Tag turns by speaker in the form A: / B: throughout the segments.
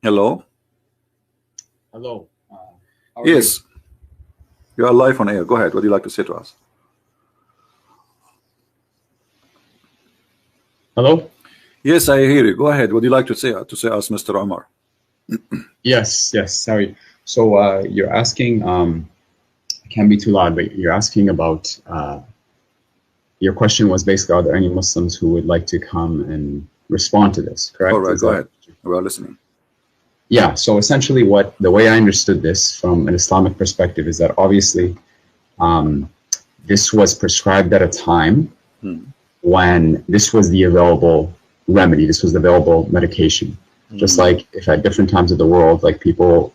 A: Hello.
B: Hello. How are
A: Yes, you are live on air. Go ahead. What do you like to say to us?
B: Hello?
A: Yes, I hear you. Go ahead. What do you like to say us, Mr. Omar?
B: Yes, sorry. So you're asking, it can't be too loud, but you're asking about, your question was basically, are there any Muslims who would like to come and respond to this, correct?
A: All right, go ahead. We are listening.
B: Yeah, so essentially the way I understood this from an Islamic perspective is that obviously this was prescribed at a time when this was the available remedy, this was the available medication. Just like if at different times of the world, like people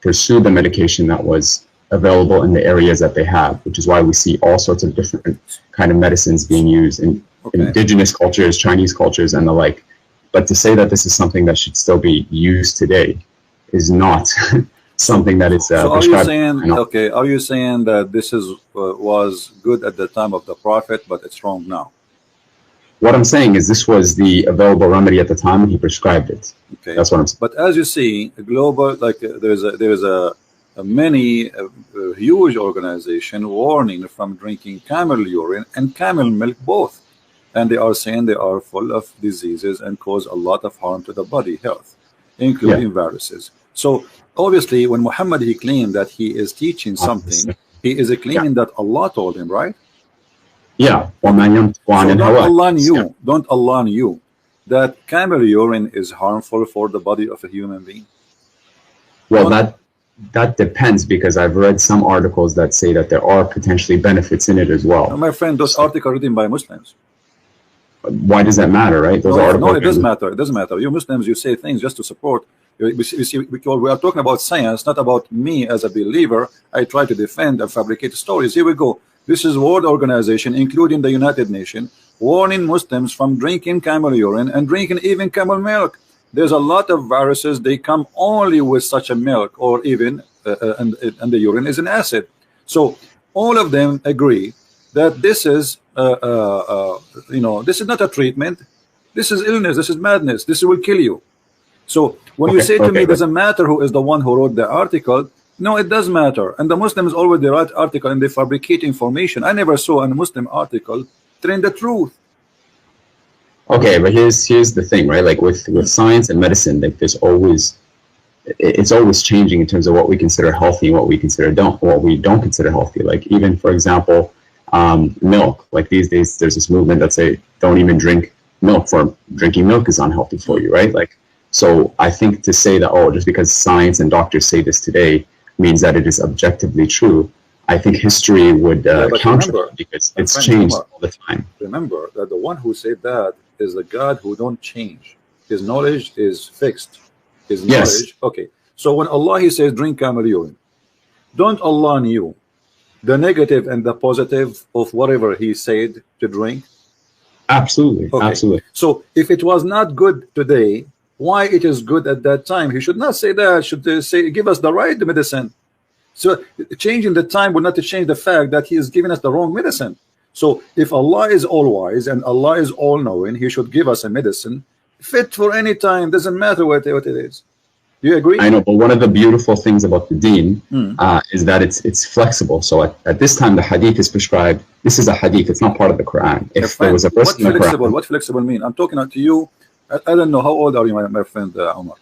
B: pursue the medication that was available in the areas that they have, which is why we see all sorts of different kind of medicines being used in indigenous cultures, Chinese cultures, and the like. But to say that this is something that should still be used today is not something that is
A: So are you
B: prescribed.
A: saying, okay, are you saying that this is was good at the time of the Prophet, but it's wrong now?
B: What I'm saying is this was the available remedy at the time when he prescribed it.
A: Okay,
B: that's what I'm saying.
A: But as you see, a global, like there's a huge organization warning from drinking camel urine and camel milk both, and they are saying they are full of diseases and cause a lot of harm to the body health, including viruses. So obviously, when Muhammad he claimed that he is teaching something, he is claiming that Allah told him, right?
B: Yeah.
A: So don't Allah knew that camel urine is harmful for the body of a human being?
B: Well, that depends, because I've read some articles that say that there are potentially benefits in it as well.
A: My friend, those articles are written by Muslims.
B: Why does that matter, right? Those
A: No, it doesn't matter. It doesn't matter. You Muslims, you say things just to support. You see, because we are talking about science, not about me as a believer. I try to defend and fabricate stories. Here we go. This is World Organization, including the United Nations, warning Muslims from drinking camel urine and drinking even camel milk. There's a lot of viruses. They come only with such a milk, or even and the urine is an acid. So all of them agree that this is this is not a treatment. This is illness. This is madness. This will kill you. So when you say to me, doesn't matter who is the one who wrote the article, no, it does matter. And the Muslims always they write article and they fabricate information. I never saw a Muslim article telling the truth.
B: Okay, but here's the thing, right? Like with science and medicine, like it's always changing in terms of what we consider healthy and what we don't consider healthy. Like even, for example, milk. Like these days, there's this movement that say don't even drink milk, for drinking milk is unhealthy for you, right? Like, so I think to say that, oh, just because science and doctors say this today means that it is objectively true, I think history would counter that, because it's changed all the time.
A: Remember that the one who said that is the God who don't change. His knowledge is fixed. His knowledge, okay. So when Allah he says drink camel urine, don't Allah knew the negative and the positive of whatever he said to drink?
B: Absolutely, absolutely.
A: So if it was not good today, why it is good at that time? He should not say that. Should say give us the right medicine. So changing the time would not change the fact that he is giving us the wrong medicine. So if Allah is all wise and Allah is all knowing, he should give us a medicine fit for any time. Doesn't matter what it is. Do you agree?
B: I know, but one of the beautiful things about the deen is that it's flexible. So at this time, the hadith is prescribed. This is a hadith. It's not part of the Quran. If there was a verse in the Quran,
A: what flexible mean? I'm talking to you. I don't know how old are you, my friend Omar?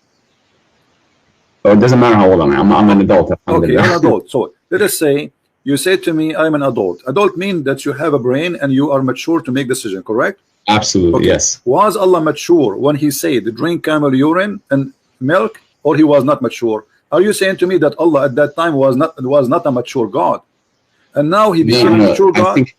B: Oh, it doesn't matter how old I am. I'm an adult.
A: Okay, I'm an adult. So let us say you say to me, I'm an adult. Adult means that you have a brain and you are mature to make decision. Correct?
B: Absolutely, yes.
A: Was Allah mature when he said drink camel urine and milk, or he was not mature? Are you saying to me that Allah at that time was not a mature God, and now he became a mature God?
B: I think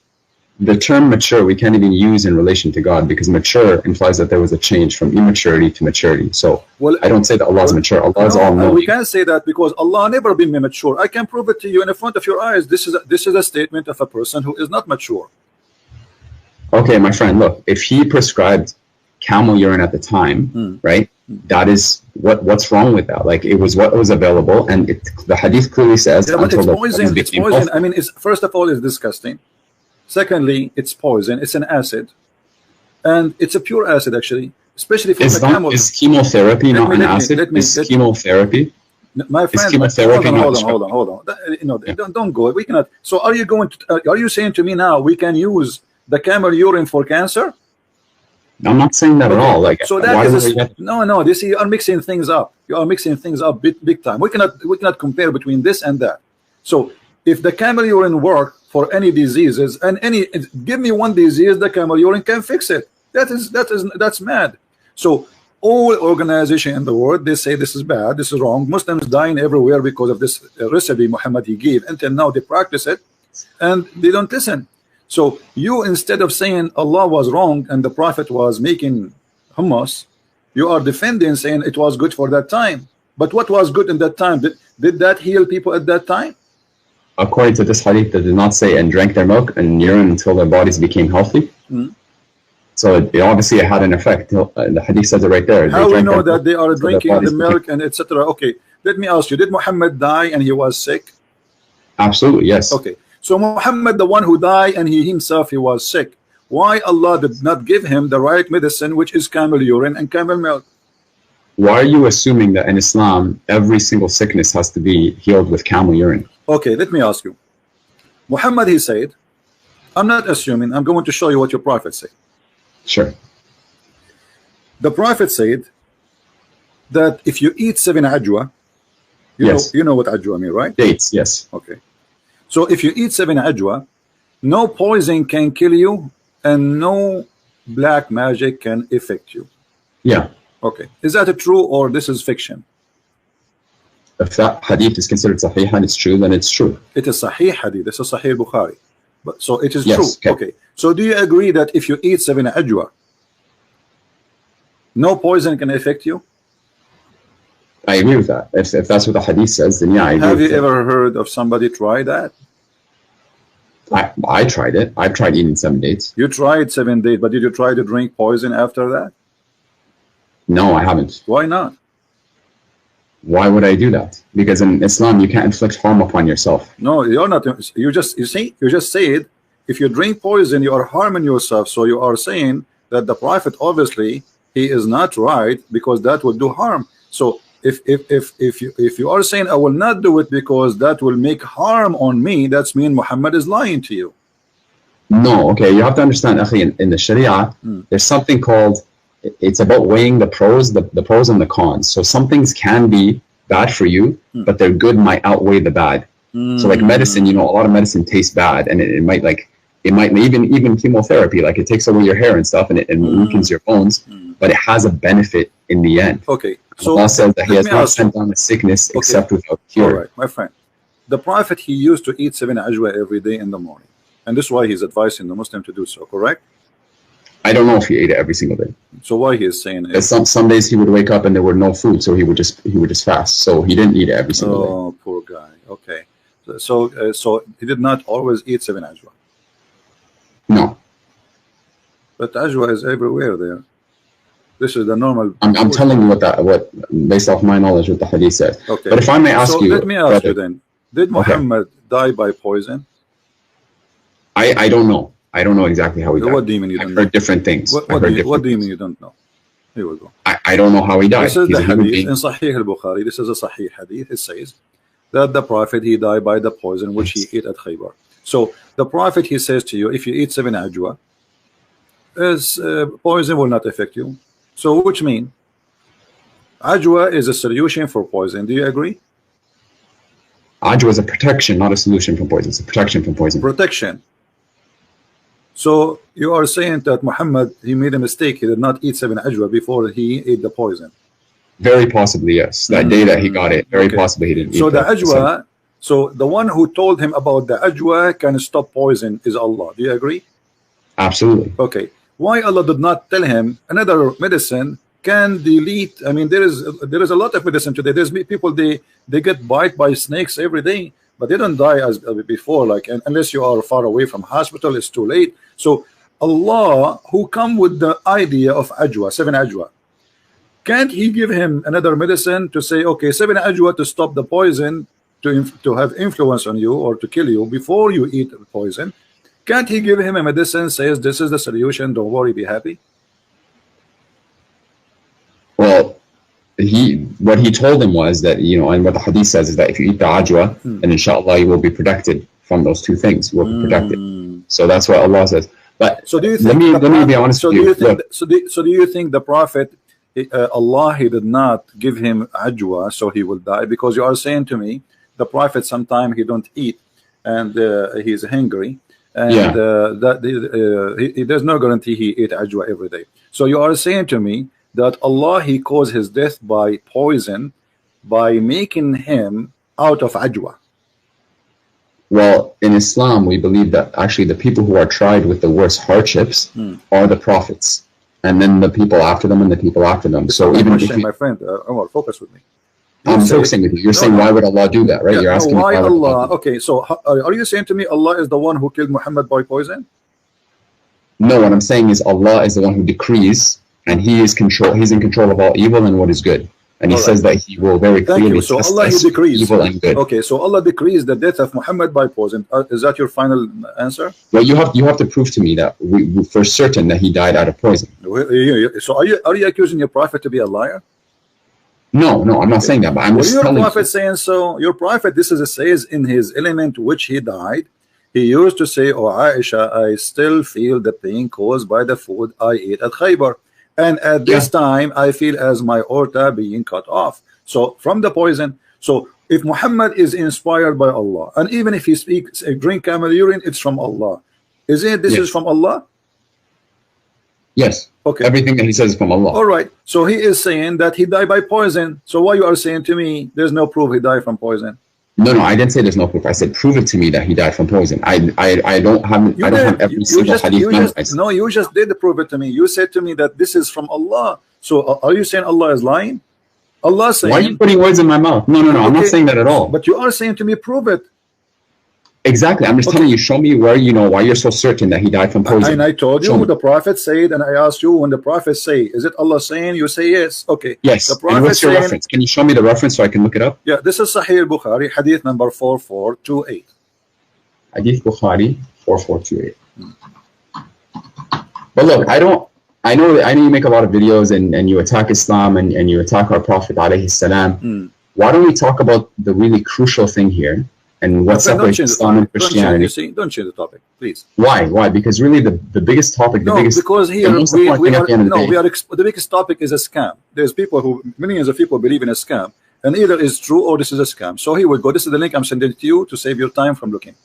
B: the term mature we can't even use in relation to God, because mature implies that there was a change from immaturity to maturity. So I don't say that Allah is mature. Allah is all knowing.
A: We can't say that because Allah never been mature. I can prove it to you in front of your eyes. This is a statement of a person who is not mature.
B: Okay, my friend, look, if he prescribed camel urine at the time, right? That is what's wrong with that? Like, it was what was available, and the hadith clearly says.
A: Yeah, but it's poison. It's poison. I mean, first of all, it's disgusting. Secondly, it's poison. It's an acid, and it's a pure acid actually. especially for
B: Is
A: the camel.
B: is chemotherapy not an acid? Is chemotherapy?
A: My friend,
B: chemotherapy
A: hold on. You know, don't go. We cannot. So, are you going to? Are you saying to me now we can use the camel urine for cancer?
B: I'm not saying that at all. Like,
A: so that is no. This you are mixing things up. You are mixing things up big time. We cannot compare between this and that. So, if the camel urine work for any diseases and give me one disease, the camel urine can fix it. That's mad. So. All organization in the world, they say this is bad, this is wrong. Muslims dying everywhere because of this recipe Muhammad he gave. Until now they practice it and they don't listen. So you, instead of saying Allah was wrong and the Prophet was making hummus, you are defending, saying it was good for that time. But what was good in that time? Did that heal people at that time?
B: According to this hadith, they did not say and drank their milk and urine until their bodies became healthy. So it obviously had an effect. The hadith says it right there.
A: How we know that they are drinking the milk and etc.? Okay, let me ask you: did Muhammad die and he was sick?
B: Absolutely, yes.
A: Okay, so Muhammad, the one who died and he himself he was sick. Why Allah did not give him the right medicine, which is camel urine and camel milk?
B: Why are you assuming that in Islam every single sickness has to be healed with camel urine?
A: Okay, let me ask you. Muhammad he said, I'm not assuming. I'm going to show you what your prophet said.
B: Sure.
A: The Prophet said that if you eat 7 ajwa, you know what ajwa mean, right?
B: Dates, yes.
A: Okay. So if you eat 7 ajwa, no poison can kill you and no black magic can affect you.
B: Yeah.
A: Okay. Is that true or this is fiction?
B: If that hadith is considered sahih and it's true, then it's true.
A: It is sahih hadith. This is sahih Bukhari. But so it is
B: yes,
A: true. Okay. So do you agree that if you eat 7 ajwa, no poison can affect you?
B: I agree with that. If that's what the hadith says, then yeah, I agree.
A: Have you ever heard of somebody try that?
B: I tried it. I've tried eating 7 dates.
A: You tried 7 dates, but did you try to drink poison after that?
B: No, I haven't.
A: Why not?
B: Why would I do that? Because in Islam, you can't inflict harm upon yourself.
A: No, you're not. You just said if you drink poison, you are harming yourself. So you are saying that the Prophet, obviously, he is not right because that would do harm. So if you are saying I will not do it because that will make harm on me, that's mean Muhammad is lying to you.
B: No, okay, you have to understand, akhi, in the Sharia, there's something called, it's about weighing the pros, the pros and the cons. So some things can be bad for you, but their good might outweigh the bad. So like medicine, you know, a lot of medicine tastes bad, and it might even chemotherapy, like it takes away your hair and stuff, and it weakens your bones, but it has a benefit in the end.
A: Okay, so
B: Allah says that He has not sent down a sickness except without cure.
A: All right, my friend. The Prophet, he used to eat 7 ajwa every day in the morning, and this is why he's advising the Muslim to do so. Correct?
B: I don't know if he ate it every single day.
A: So why he is saying it?
B: Some days he would wake up and there were no food, so he would just fast. So he didn't eat it every single day.
A: Oh, poor guy. Okay, so he did not always eat 7 ajwa.
B: No.
A: But ajwa is everywhere there. This is the normal.
B: I'm telling you what based off my knowledge, what the hadith says.
A: Okay.
B: But if I may ask you,
A: let me ask you then: did Muhammad die by poison?
B: I don't know. I don't know exactly how he died.
A: What do you mean you don't know?
B: I've heard different things.
A: What do you mean you don't know? Here we go.
B: I don't know how he died.
A: This is the hadith in Sahih al-Bukhari. This is a Sahih hadith. It says that the Prophet, he died by the poison which he ate at Khaybar. So the Prophet, he says to you, if you eat 7 ajwa, poison will not affect you. So which mean ajwa is a solution for poison. Do you agree?
B: Ajwa is a protection, not a solution from poison. It's a protection from poison.
A: Protection. So you are saying that Muhammad, he made a mistake. He did not eat 7 ajwa before he ate the poison.
B: Very possibly, yes. That day that he got it, very possibly he didn't eat.
A: So the ajwa, so the one who told him about the ajwa can stop poison is Allah. Do you agree?
B: Absolutely.
A: Okay. Why Allah did not tell him another medicine can delete? I mean, there is a lot of medicine today. There's people they get bite by snakes every day, but they don't die as before. Like unless you are far away from hospital, it's too late. So Allah, who come with the idea of ajwa, 7 ajwa, can't He give him another medicine to say, okay, 7 ajwa to stop the poison, to have influence on you or to kill you before you eat the poison? Can't He give him a medicine says this is the solution, don't worry, be happy?
B: what he told him was that, you know, and what the hadith says is that if you eat the ajwa, then inshallah you will be protected from those two things. You will be protected. So that's what Allah says. But
A: so do you think
B: let me be honest with you.
A: So do you think the Prophet, Allah, he did not give him ajwa so he will die? Because you are saying to me the Prophet sometime he don't eat and he is hungry, and there's no guarantee he eat ajwa every day. So you are saying to me that Allah, he caused his death by poison by making him out of ajwa.
B: Well, in Islam, we believe that actually the people who are tried with the worst hardships are the prophets, and then the people after them, and the people after them. So even if
A: my friend, Omar, focus with me.
B: I'm focusing with you. You're saying, why would Allah do that, right?
A: Yeah,
B: You're asking
A: why Allah? Okay, so are you saying to me Allah is the one who killed Muhammad by poison?
B: No, what I'm saying is Allah is the one who decrees, and He is He's in control of all evil and what is good. And He says that He will very clearly
A: so
B: test
A: Allah,
B: us
A: He decrees
B: evil and good.
A: Okay, so Allah decrees the death of Muhammad by poison. Is that your final answer?
B: Well, you have to prove to me that we for certain that he died out of poison.
A: So are you accusing your prophet to be a liar?
B: No, I'm not saying that, but I'm just telling you.
A: Your prophet saying so. Your prophet, this is a says in his element which he died. He used to say, "Oh Aisha, I still feel the pain caused by the food I ate at Khaybar, and at this time I feel as my aorta being cut off." So from the poison. So if Muhammad is inspired by Allah, and even if he speaks, drink camel urine, it's from Allah. Isn't this is from Allah?
B: Yes. Okay. Everything that he says is from Allah.
A: All right. So he is saying that he died by poison. So why you are saying to me there's no proof he died from poison?
B: No, I didn't say there's no proof. I said prove it to me that he died from poison. I don't have every single hadith memorized.
A: No, you just did prove it to me. You said to me that this is from Allah. So are you saying Allah is lying? Allah saying.
B: Why are you putting words in my mouth? No. Okay. I'm not saying that at all.
A: But you are saying to me, prove it.
B: Exactly. I'm just telling you, show me where, why you're so certain that he died from poison.
A: And I told you the Prophet said, and I asked you when the Prophet say, is it Allah saying? You say yes. Okay.
B: Yes.
A: The Prophet
B: and what's your reference? Can you show me the reference so I can look it up?
A: Yeah, this is Sahih Bukhari, Hadith number 4428.
B: Hadith Bukhari 4428. But look, I know you make a lot of videos and you attack Islam and you attack our Prophet alayhi salam. Why don't we talk about the really crucial thing here? And what separates Islam and Christianity?
A: Don't change the topic, please.
B: Why? Because really the biggest topic,
A: because here the biggest topic is a scam. There's millions of people believe in a scam, and either it's true or this is a scam. So here we go. This is the link I'm sending to you to save your time from looking.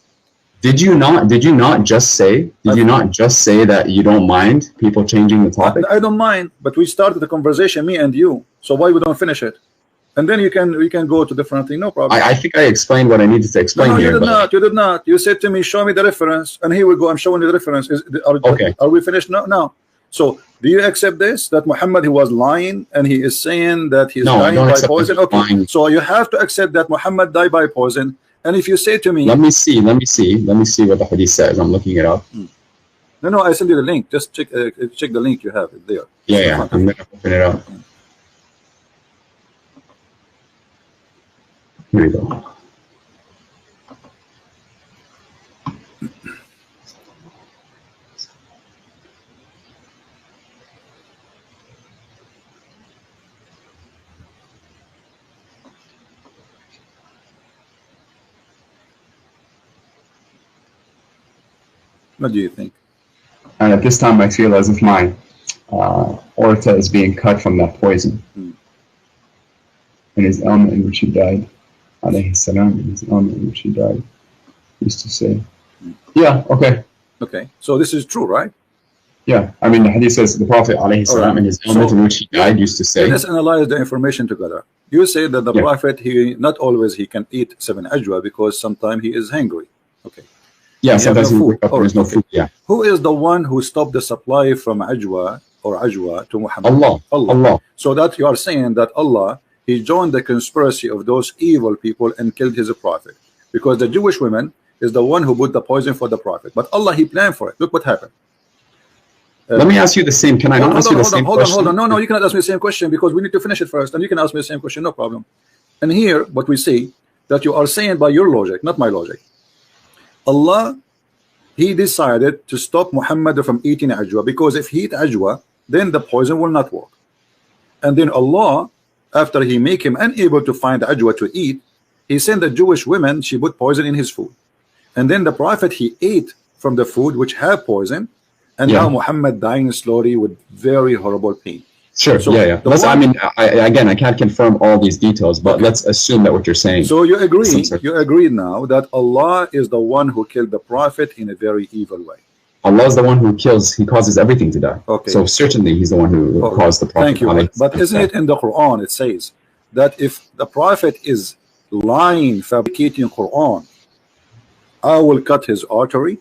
B: Did you not just say that you don't mind people changing the topic?
A: I don't mind, but we started the conversation, me and you. So why we don't finish it? And then we can go to different thing, no problem.
B: I think I explained what I needed to explain here.
A: You did not. You said to me, show me the reference, and here we go. I'm showing you the reference.
B: Okay.
A: Are we finished? No. So do you accept this? That Muhammad, he was lying, and he is saying that he's dying by poison? Okay. Lying. So you have to accept that Muhammad died by poison. And if you say to me,
B: let me see what the hadith says. I'm looking it up.
A: No, I send you the link. Just check the link you have it there.
B: Yeah. I'm gonna open it up. Here we go.
A: What do you think?
B: And at this time, I feel as if my aorta is being cut from that poison. In his ailment in which he died. Alayhi salam, in his ailment in which he died, used to say. Yeah, okay.
A: Okay, so this is true, right?
B: Yeah, I mean the hadith says the Prophet alayhi salam in his ailment in which he died used to say.
A: Let's analyze the information together. You say that the Prophet, he not always he can eat 7 ajwa because sometimes he is hungry. Okay.
B: Yeah, sometimes there's no food. Yeah.
A: Who is the one who stopped the supply from ajwa to Muhammad?
B: Allah.
A: So that you are saying that Allah, he joined the conspiracy of those evil people and killed his prophet, because the Jewish woman is the one who put the poison for the prophet, but Allah, he planned for it. Look what happened.
B: Let me ask you the same. Can I not ask you the same question?
A: Hold on. No, you cannot ask me the same question because we need to finish it first, and you can ask me the same question, no problem. And here, what we see that you are saying by your logic, not my logic. Allah, he decided to stop Muhammad from eating ajwa, because if he eat ajwa, then the poison will not work. And then Allah, after he make him unable to find ajwa to eat, he sent a Jewish woman, she put poison in his food. And then the Prophet, he ate from the food which had poison, and now Muhammad dying slowly with very horrible pain.
B: Sure, so I mean, again, I can't confirm all these details, but let's assume that what you're saying.
A: So you agree now that Allah is the one who killed the Prophet in a very evil way.
B: Allah is the one who kills, he causes everything to die.
A: Okay.
B: So certainly he's the one who caused the Prophet.
A: Thank you. But isn't it in the Quran, it says that if the Prophet is lying, fabricating Quran, I will cut his artery?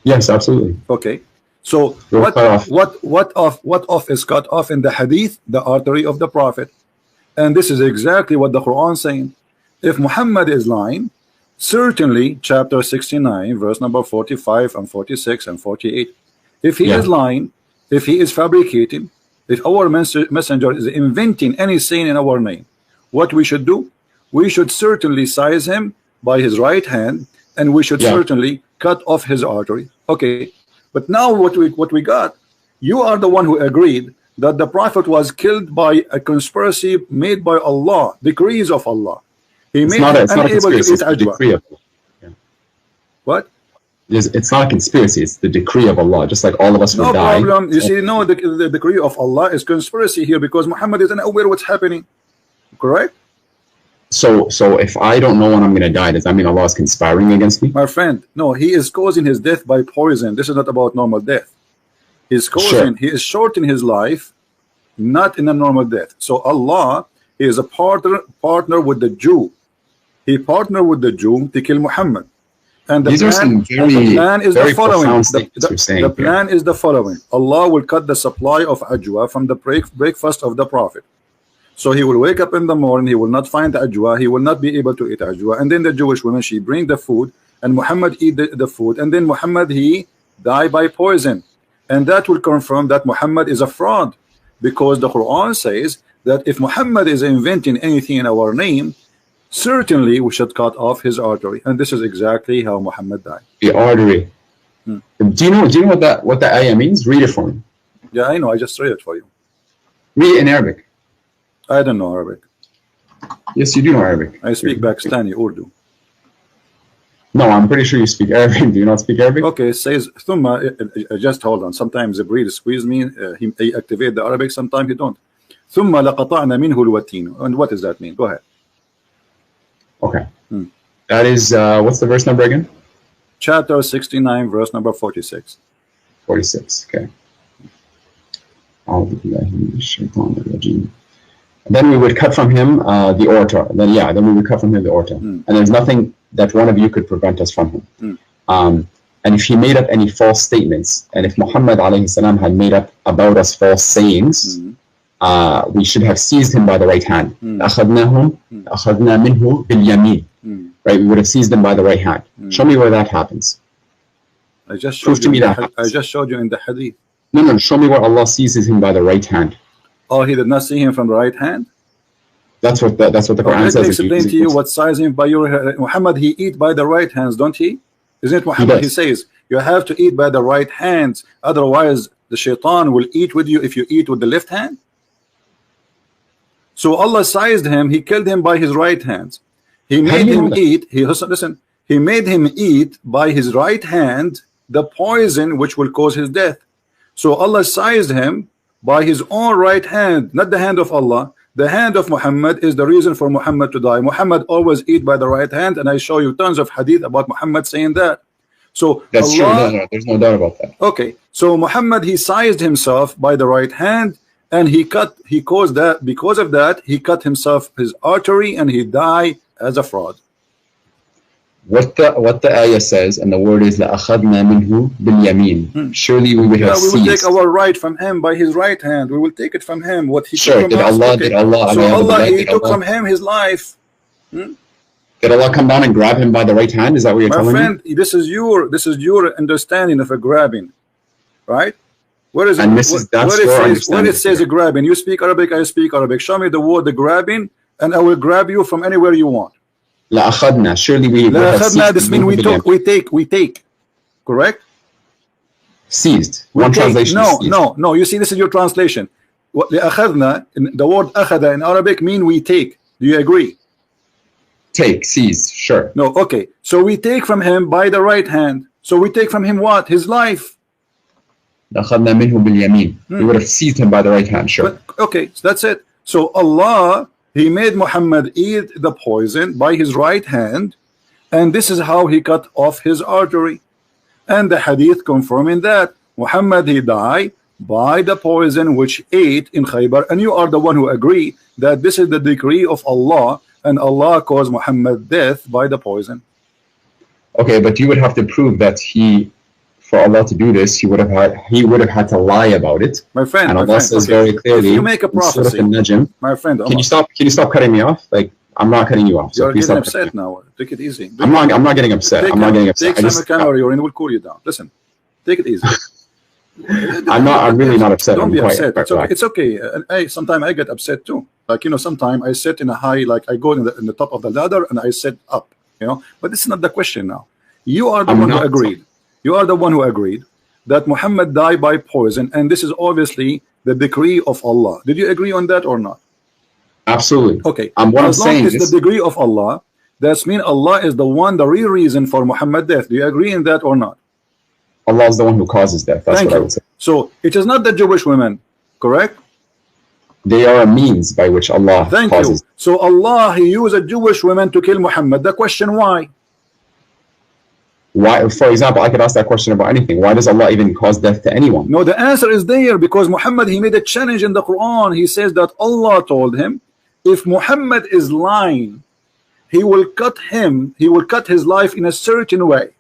B: Yes, absolutely.
A: Okay. So what off is cut off in the Hadith? The artery of the Prophet. And this is exactly what the Quran is saying. If Muhammad is lying, certainly chapter 69 verse number 45 and 46 and 48, if he is lying, if he is fabricating, if our messenger is inventing any saying in our name, what we should do? We should certainly seize him by his right hand, and we should certainly cut off his artery. Okay. But now what we got, you are the one who agreed that the Prophet was killed by a conspiracy made by Allah, decrees of Allah. He made him unable to eat ajwa. What?
B: It's not a conspiracy, it's the decree of Allah, just like all of us will die.
A: No problem. You see, no, the decree of Allah is conspiracy here because Muhammad isn't aware what's happening. Correct?
B: So if I don't know when I'm going to die, does that mean Allah is conspiring against me?
A: My friend, no, he is causing his death by poison. This is not about normal death. He's causing, he is shortening his life, not in a normal death. So Allah is a partner with the Jew. He partnered with the Jew to kill Muhammad. And the plan is the following. The plan is the following. Allah will cut the supply of ajwa from the breakfast of the Prophet. So he will wake up in the morning, he will not find ajwa, he will not be able to eat ajwa. And then the Jewish woman, she bring the food, and Muhammad eat the food. And then Muhammad, he die by poison. And that will confirm that Muhammad is a fraud. Because the Quran says that if Muhammad is inventing anything in our name, certainly we should cut off his artery. And this is exactly how Muhammad died.
B: The artery. Do you know what the ayah means? Read it for me.
A: Yeah, I know. I just read it for you.
B: Read it in Arabic.
A: I don't know Arabic.
B: Yes, you do know Arabic.
A: I speak Pakistani Urdu.
B: No, I'm pretty sure you speak Arabic. Do you not speak Arabic?
A: Okay, it says thumma. Just hold on. Sometimes the breed squeeze me. He activate the Arabic. Sometimes he don't. Thumma laqata'na minhu alwatin. And what does that mean? Go ahead.
B: Okay. That is what's the verse number again?
A: Chapter 69, verse number 46.
B: 46. Okay. Then we would cut from him the aorta. Then we would cut from him the aorta. And there's nothing that one of you could prevent us from him. And if he made up any false statements, and if Muhammad alayhi salam had made up about us false sayings, we should have seized him by the right hand. أخذنا منه باليمين. Right, we would have seized him by the right hand. Show me where that happens.
A: I just showed you in the hadith.
B: No, show me where Allah seizes him by the right hand.
A: Oh, he did not see him from the right hand?
B: That's what the Quran says.
A: Let me explain to you what sizing by your Muhammad, he eat by the right hands, don't he? Isn't it Muhammad? He says you have to eat by the right hands, otherwise the shaitan will eat with you if you eat with the left hand. So Allah sized him, he killed him by his right hands. He made him eat, he made him eat by his right hand the poison which will cause his death. So Allah sized him by his own right hand, not the hand of Allah. The hand of Muhammad is the reason for Muhammad to die. Muhammad always eat by the right hand, and I show you tons of hadith about Muhammad saying that. So
B: that's true. No, there's no doubt about that.
A: Okay, so Muhammad, he sized himself by the right hand, and he caused that. Because of that, he cut himself his artery, and he died as a fraud.
B: What the ayah says, and the word is لَأَخَذْنَا مِنْهُ بِالْيَمِينَ. Surely we would have seized.
A: We will take our right from him by his right hand. We will take it from him. What he
B: took from us. Did Allah,
A: he took from him his life.
B: Did Allah come down and grab him by the right hand? Is that what you're telling me? My friend,
A: this is your understanding of a grabbing, right? Where is it?
B: And where
A: it says a grabbing? You speak Arabic, I speak Arabic. Show me the word the grabbing, and I will grab you from anywhere you want.
B: لأخذنا. Surely we
A: this means we take. Correct?
B: Seized. One translation.
A: No. You see, this is your translation. لأخذنا, the word أخذ in Arabic mean we take. Do you agree?
B: Take, seize, sure.
A: No, okay. So we take from him by the right hand. So we take from him what? His life.
B: لأخذنا منه باليمين. We would have seized him by the right hand, sure.
A: But, okay, so that's it. So Allah, He made Muhammad eat the poison by his right hand, and this is how he cut off his artery. And the hadith confirming that Muhammad, he died by the poison which ate in Khaybar, and you are the one who agree that this is the decree of Allah, and Allah caused Muhammad death by the poison.
B: Okay, but you would have to prove that for Allah to do this, he would have had to lie about it.
A: My friend,
B: and Allah says very clearly,
A: if you make a prophecy,
B: Najm,
A: my friend,
B: can you stop cutting me off? Like, I'm not cutting you off. So
A: you're
B: please
A: getting
B: stop
A: upset now. Take it easy.
B: I'm not getting upset. I'm not getting upset.
A: Take some camera, and we'll cool you down. Listen, take it easy.
B: I'm really not upset.
A: Don't be upset. It's okay. Sometimes I get upset too. Like, sometimes I sit in a high, like I go in the top of the ladder and I sit up. But this is not the question now. You are the one who agreed. You are the one who agreed that Muhammad died by poison, and this is obviously the decree of Allah. Did you agree on that or not?
B: Absolutely.
A: Okay.
B: What I'm saying
A: is the decree of Allah, that's mean Allah is the one, the real reason for Muhammad's death. Do you agree in that or not?
B: Allah is the one who causes death. That's what I would say.
A: So it is not the Jewish women, correct?
B: They are a means by which Allah causes.
A: So Allah, He used a Jewish woman to kill Muhammad. The question, why?
B: Why? For example, I could ask that question about anything. Why does Allah even cause death to anyone?
A: No, the answer is there, because Muhammad, he made a challenge in the Quran. He says that Allah told him, if Muhammad is lying, he will cut his life in a certain way.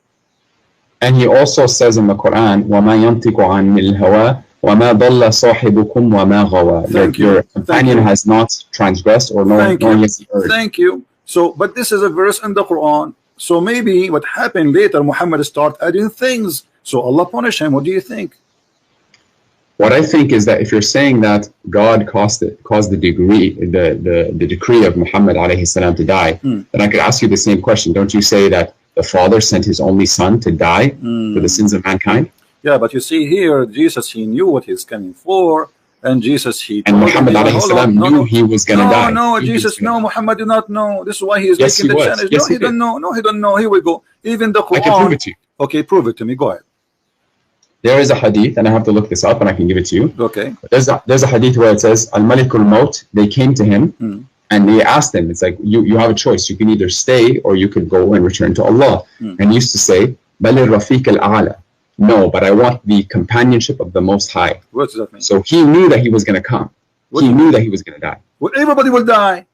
B: And he also says in the Quran, وَمَا يَنْطِقُ عَنِ الْهَوَىٰ وَمَا ضَلَّ صَاحِبُكُمْ وَمَا غَوَىٰ. Your companion has not transgressed or nor has he erred.
A: Thank you. So, but this is a verse in the Quran. So maybe what happened later, Muhammad started adding things. So Allah punished him. What do you think?
B: What I think is that if you're saying that God caused the decree of Muhammad alayhi salam to die, then I could ask you the same question. Don't you say that the Father sent his only Son to die for the sins of mankind?
A: Yeah, but you see here, Jesus, he knew what he's coming for, and Jesus,
B: and Muhammad alayhi salam knew he was going to die.
A: No, Jesus, no, Muhammad did not know. This is why he is making the challenge.
B: Yes,
A: no, he don't know. No, he don't know. Here we go. Even the Quran.
B: I can prove it to you.
A: Okay, prove it to me. Go ahead.
B: There is a hadith, and I have to look this up, and I can give it to you.
A: Okay.
B: There's a hadith where it says, Al-Malikul Maut, they came to him, and they asked him, it's like, you have a choice. You can either stay, or you could go and return to Allah. And he used to say, Bali Rafiq al-A'la. No, but I want the companionship of the Most High.
A: What does that mean?
B: So he knew that he was going to come. He knew that he was going to die.
A: Well, everybody will die.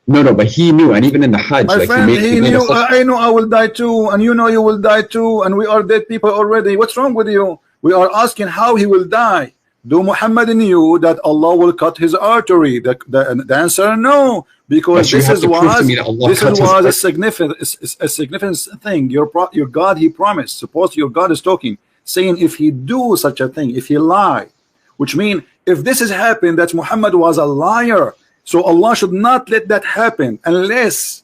B: No, but he knew, and even in the Hajj,
A: my friend, he knew. I know I will die too, and you know you will die too, and we are dead people already. What's wrong with you? We are asking how he will die. Do Muhammad knew that Allah will cut his artery? The answer, no, because this was a significant thing. Your God, He promised. Suppose your God is talking, saying if he do such a thing, if he lie, which means if this has happened, that Muhammad was a liar. So Allah should not let that happen unless.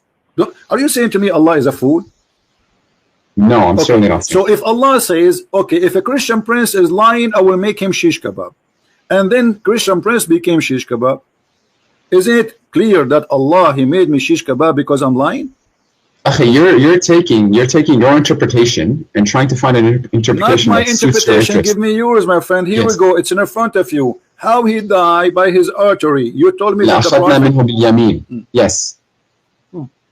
A: Are you saying to me Allah is a fool?
B: No, I'm certainly not saying.
A: So if Allah says, okay, if a Christian prince is lying, I will make him shish kebab, and then Christian prince became shish kebab, is it clear that Allah, He made me shish kebab because I'm lying?
B: Okay, you're taking your interpretation and trying to find an interpretation.
A: Not my interpretation. Give me yours, my friend. Here we go. It's in front of you. How he died by his artery. You told me that the Prophet.
B: Yes.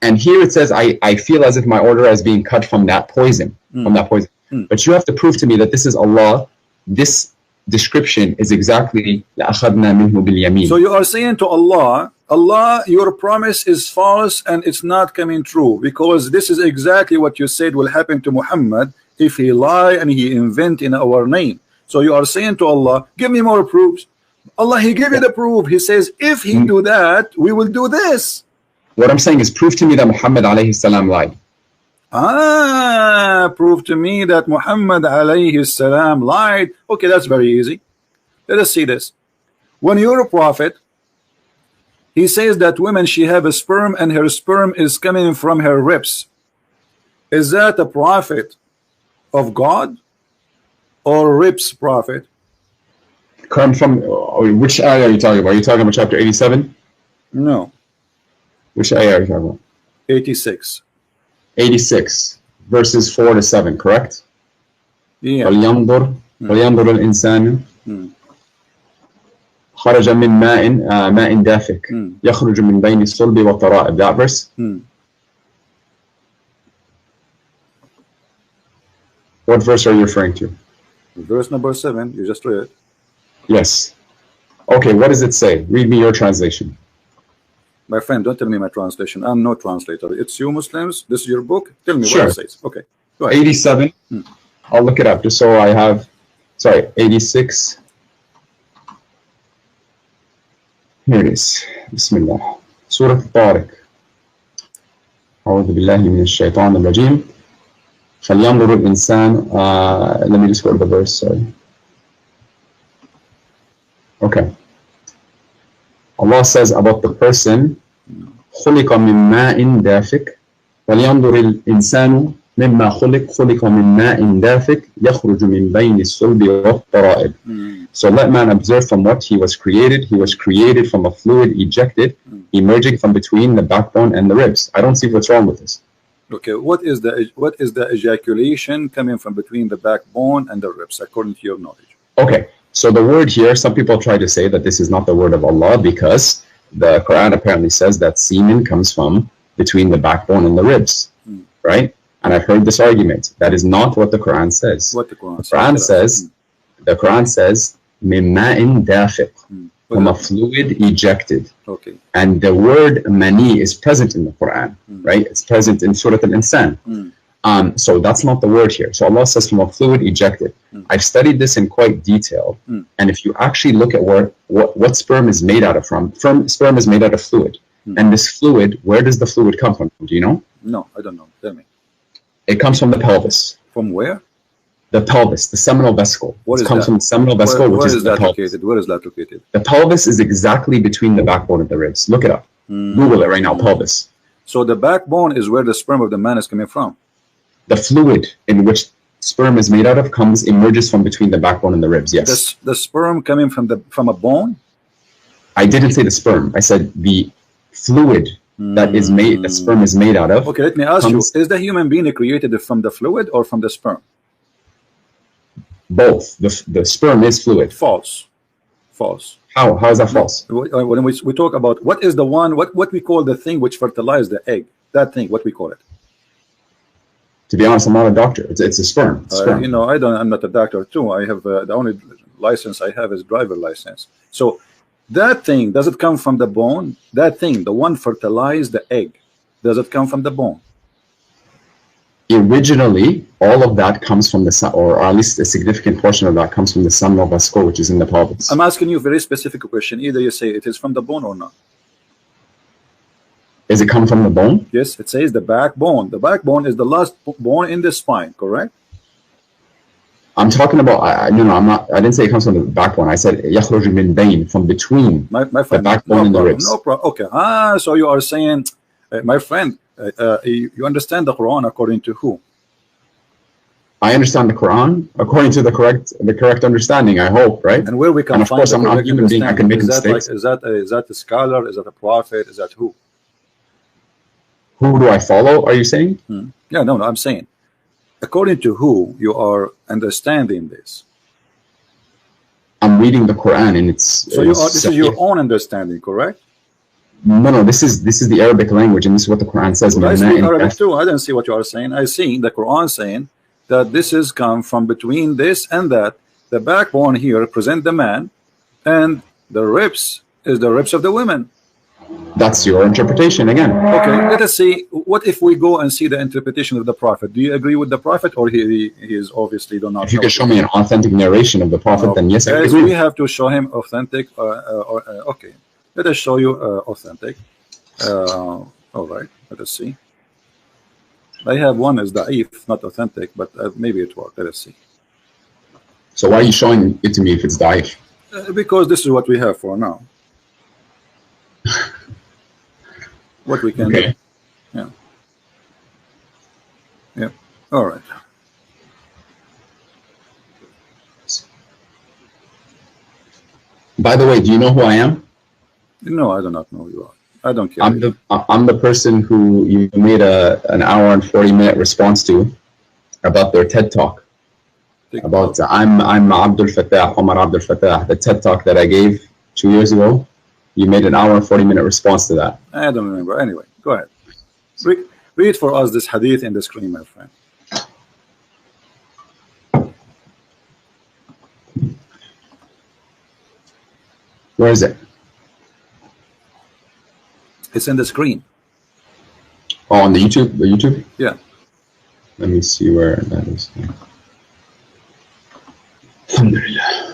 B: And here it says, I feel as if my order is being cut from that poison. But you have to prove to me that this is Allah. This description is exactly
A: So you are saying to Allah, your promise is false and it's not coming true, because this is exactly what you said will happen to Muhammad if he lie and he invent in our name. So you are saying to Allah, give me more proofs. Allah, He gave you the proof. He says, if he do that, we will do this.
B: What I'm saying is, prove to me that Muhammad alayhi salam lied.
A: Prove to me that Muhammad alayhi salam lied. Okay, that's very easy. Let us see this. When you're a prophet, he says that women, she have a sperm and her sperm is coming from her ribs. Is that a prophet of God or ribs prophet?
B: Come from which ayah are you talking about? Are you talking about chapter 87?
A: No.
B: Which ayah are you talking about?
A: 86.
B: 86, verses 4 to 7, correct?
A: Yeah.
B: فلينظر الإنسان خرج من ماء دافق يخرج من بين الصلب والترائب. That verse? What verse are you referring to?
A: Verse number 7, you just read.
B: Yes. Okay, what does it say? Read me your translation.
A: My friend, don't tell me my translation. I'm no translator. It's you Muslims. This is your book. Tell me
B: Sure.
A: what it says. Okay. Go ahead.
B: 87. I'll look it up just so I have. Sorry, 86. Here it is. Bismillah. Surah Tariq. أعوذ بالله من الشيطان الرجيم. فلينظر الإنسان. Let me just go to the verse. Sorry. Okay. Allah says about the person خلق من ماء دافق فلينظر الإنسان مما خلق من ماء دافق يخرج من بين الصلب والترائب. So let man observe from what he was created. He was created from a fluid ejected, emerging from between the backbone and the ribs. I don't see what's wrong with this.
A: Okay, what is the ejaculation coming from between the backbone and the ribs, according to your knowledge?
B: Okay, so the word here, some people try to say that this is not the word of Allah because the Quran apparently says that semen comes from between the backbone and the ribs, right? And I've heard this argument. That is not what the Quran says.
A: What the Quran
B: says? The Quran says, "Min ma'in dafiq," from a fluid ejected.
A: Okay.
B: And the word mani is present in the Quran, right? It's present in Surah Al-Insan. So that's not the word here. So Allah says from a fluid ejected. I've studied this in quite detail. And if you actually look at what sperm is made out of sperm is made out of fluid. And this fluid, where does the fluid come from? Do you know?
A: No, I don't know. Tell me.
B: It comes from the pelvis.
A: From where?
B: The pelvis, the seminal vesicle.
A: It
B: comes from the seminal vesicle, which is the pelvis.
A: Located? Where is that located?
B: The pelvis is exactly between the backbone and the ribs. Look it up. Google it right now, pelvis.
A: So the backbone is where the sperm of the man is coming from.
B: The fluid in which sperm is made out of emerges from between the backbone and the ribs. Yes.
A: The sperm coming from a bone?
B: I didn't say the sperm. I said the fluid that is made, that sperm is made out of.
A: Okay, let me ask you: is the human being created from the fluid or from the sperm?
B: Both. The sperm is fluid.
A: False. False.
B: How is that false?
A: When we talk about what is the one, what we call the thing which fertilizes the egg, that thing, what we call it?
B: To be honest, I'm not a doctor. It's a sperm.
A: You know, I'm not a doctor too. I have the only license I have is driver license. So that thing, does it come from the bone? That thing, the one fertilized the egg, does it come from the bone?
B: Originally, all of that comes from or at least a significant portion of that comes from the seminal vesicle, which is in the pelvis.
A: I'm asking you a very specific question. Either you say it is from the bone or not.
B: Is it come from the bone?
A: Yes, it says the backbone. The backbone is the last bone in the spine, correct?
B: I'm talking about, no, I'm not, I didn't say it comes from the backbone. I said يخرج من بين, from between
A: my friend,
B: the backbone and the ribs.
A: No problem. Okay. So you are saying, my friend, you understand the Quran according to who?
B: I understand the Quran according to the correct understanding, I hope, right?
A: And where we can
B: and of
A: find
B: course, I'm not a human being. I can make mistakes.
A: Is that a scholar? Is that a prophet? Is that who?
B: Who do I follow, are you saying?
A: Yeah, no, I'm saying, according to who you are understanding this?
B: I'm reading the Quran, and it's
A: so this is your own understanding, correct?
B: No, this is the Arabic language, and this is what the Quran says.
A: Well, I speak Arabic too. I don't see what you are saying. I see the Quran saying that this is come from between this and that. The backbone here represent the man, and the ribs is the ribs of the women.
B: That's your interpretation again.
A: Okay, let us see. What if we go and see the interpretation of the Prophet? Do you agree with the Prophet, or he is obviously do not?
B: If you can show me an authentic narration of the Prophet, then yes, I agree.
A: We have to show him authentic. Okay, let us show you authentic. All right, let us see. I have one as da'if, not authentic, but maybe it worked. Let us see.
B: So why are you showing it to me if it's da'if?
A: Because this is what we have for now. What we can do. Yeah. Yeah. All right.
B: By the way, do you know who I am?
A: No, I do not know who you are. I don't care.
B: I'm the person who you made an hour and 40-minute response to about their TED talk. About I'm Abdul Fattah, Omar Abdul Fattah, the TED talk that I gave 2 years ago. You made an hour and 40-minute response to that.
A: I don't remember. Anyway, go ahead. Read for us this hadith in the screen, my friend.
B: Where is it?
A: It's in the screen.
B: Oh, on the YouTube? The YouTube?
A: Yeah.
B: Let me see where that is. Alhamdulillah.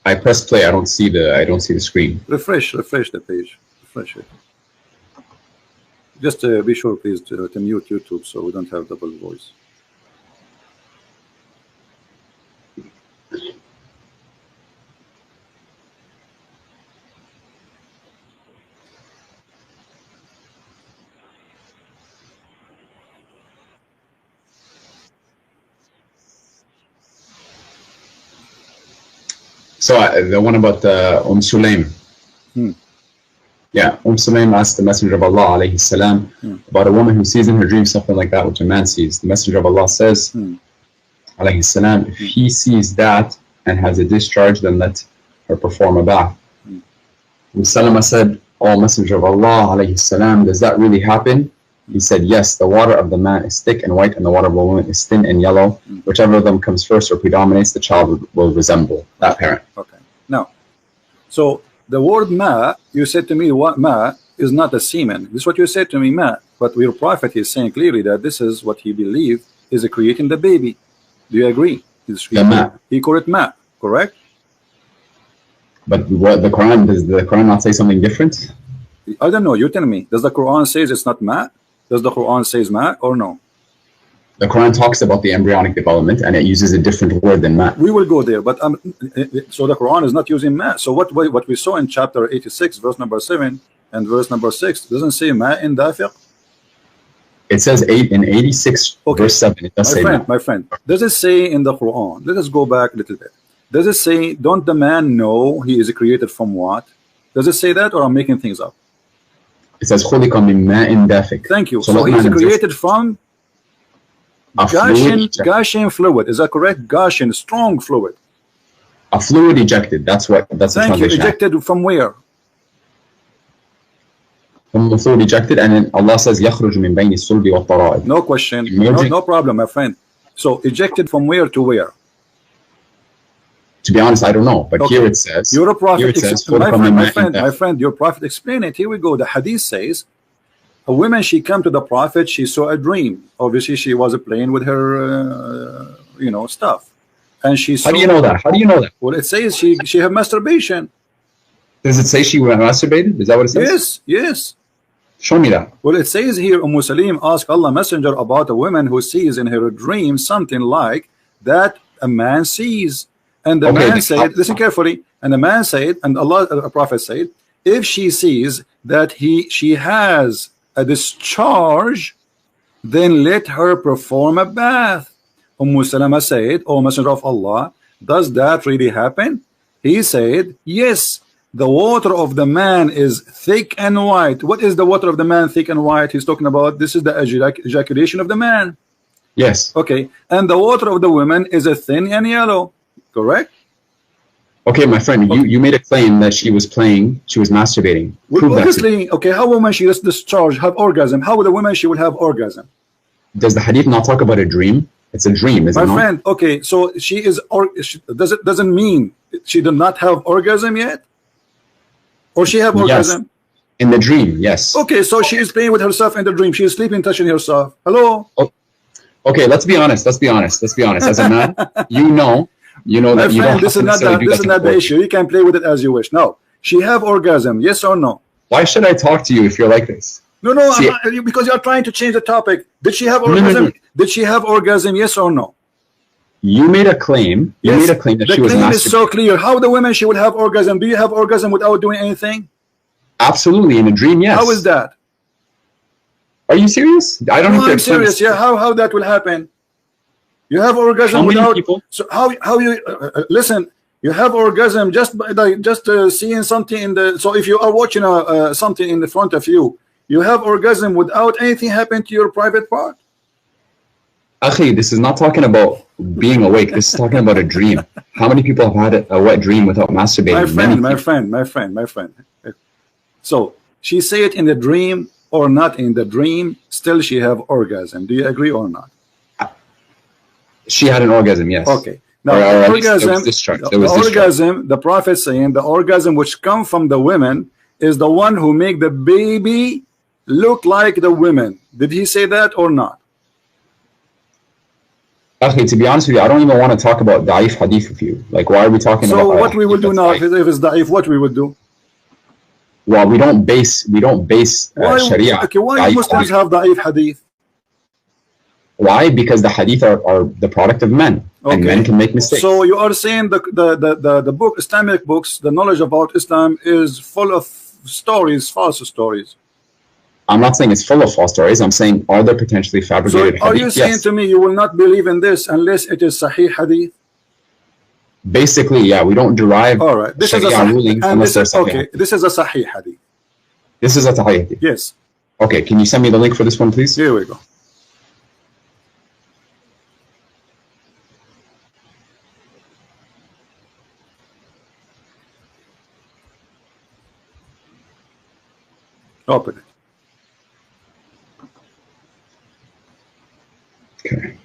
B: I press play. I don't see the screen.
A: Refresh the page. Refresh it. Just be sure, please, to mute YouTube so we don't have double voice.
B: So the one about Sulaim. Yeah, Sulaim asked the Messenger of Allah alayhi salam about a woman who sees in her dream something like that which a man sees. The Messenger of Allah says alayhi salam, if he sees that and has a discharge, then let her perform a bath. Salama said, "Oh Messenger of Allah alayhi salam, does that really happen?" He said, "Yes, the water of the man is thick and white and the water of the woman is thin and yellow. Whichever of them comes first or predominates, the child will resemble that parent."
A: Okay. Now, so the word ma, you said to me, what ma is not a semen. This is what you said to me, ma. But your prophet is saying clearly that this is what he believed is creating the baby. Do you agree? He called it ma, correct?
B: But what the Quran, does the Quran not say something different?
A: I don't know. You tell me. Does the Quran say it's not ma? Does the Quran say ma or no?
B: The Quran talks about the embryonic development and it uses a different word than ma.
A: We will go there, but so the Quran is not using ma. So what we saw in chapter 86, verse number 7 and verse number 6 doesn't say ma in dafiq.
B: It says 8 in 86 verse 7. It does say ma.
A: My friend, does it say in the Quran? Let us go back a little bit. Does it say, don't the man know he is created from what? Does it say that, or I'm making things up?
B: It says خُلِقَ مِن مَاءٍ دَافِقٍ.
A: Thank you. So he's created from gushing fluid. Is that correct? Gushing, strong fluid.
B: A fluid ejected. That's what. That's the translation.
A: Ejected from where?
B: From the fluid ejected, and then Allah says يَخْرُجُ مِن بَيْنِ الصُّلْبِ وَالتَّرَائِبِ.
A: No question. No problem, my friend. So ejected from where to where?
B: To be honest, I don't know. But here it says.
A: You're a prophet. My friend, your prophet explain it. Here we go. The hadith says, a woman, she come to the prophet, she saw a dream. Obviously, she was playing with her, stuff. And she saw.
B: How do you know that? How do you know that?
A: Well, it says she have masturbation.
B: Does it say she masturbated? Is that what it says?
A: Yes.
B: Show me that.
A: Well, it says here, Salim asked Allah Messenger about a woman who sees in her dream something like that a man sees. And the man said, listen carefully, and the man said, and Allah, the Prophet said, if she sees that she has a discharge, then let her perform a bath. Salama said, "O Messenger of Allah, does that really happen?" He said, yes, the water of the man is thick and white. What is the water of the man thick and white? He's talking about, this is the ejaculation of the man.
B: Yes.
A: Okay, and the water of the woman is a thin and yellow. Correct?
B: Okay, my friend, you made a claim that she was masturbating.
A: Well, obviously, okay, how a woman she just discharge, have orgasm? How would a woman she will have orgasm?
B: Does the hadith not talk about a dream? It's a dream, isn't it?
A: My friend, okay, so she is, doesn't mean she did not have orgasm yet? Or she have orgasm?
B: Yes. In the dream, yes.
A: Okay, so she is playing with herself in the dream. She is sleeping, touching herself. Hello?
B: Oh, okay, let's be honest. As a man, you know that you don't
A: this is not the issue. You can play with it as you wish. No, she have orgasm, yes or no?
B: Why should I talk to you if you're like this?
A: No, because you're trying to change the topic. Did she have orgasm? No. Did she have orgasm? Yes or no?
B: You made a claim. You made a claim that she was masturbating. The claim is
A: so clear. How the women she would have orgasm? Do you have orgasm without doing anything?
B: Absolutely, in a dream, yes.
A: How is that?
B: Are you serious? I don't know.
A: I'm serious. Yeah, how that will happen? You have orgasm without. So how you listen? You have orgasm just by seeing something in the. So if you are watching something in the front of you, you have orgasm without anything happening to your private part.
B: Akhi, this is not talking about being awake. This is talking about a dream. How many people have had a wet dream without masturbating?
A: My friend. So she say it in the dream or not in the dream, still she have orgasm. Do you agree or not?
B: She had an orgasm, yes.
A: Okay. Now orgasm, the Prophet saying the orgasm which come from the women is the one who make the baby look like the women. Did he say that or not?
B: Okay, to be honest with you, I don't even want to talk about da'if hadith with you. Like, why are we talking about?
A: So what we will do now, if it's da'if, what we would do?
B: Well, we don't base Sharia.
A: Okay, why Muslims have da'if hadith?
B: Why? Because the hadith are the product of men, and men can make mistakes.
A: So you are saying the book, Islamic books, the knowledge about Islam is full of stories, false stories.
B: I'm not saying it's full of false stories. I'm saying, are there potentially fabricated hadith?
A: Are you saying to me you will not believe in this unless it is Sahih hadith?
B: Basically, yeah. We don't derive Sharia rulings unless they're Sahih.
A: Okay, this is a Sahih hadith.
B: This is a Sahih hadith?
A: Yes.
B: Okay, can you send me the link for this one, please?
A: Here we go. Open it.
B: Okay.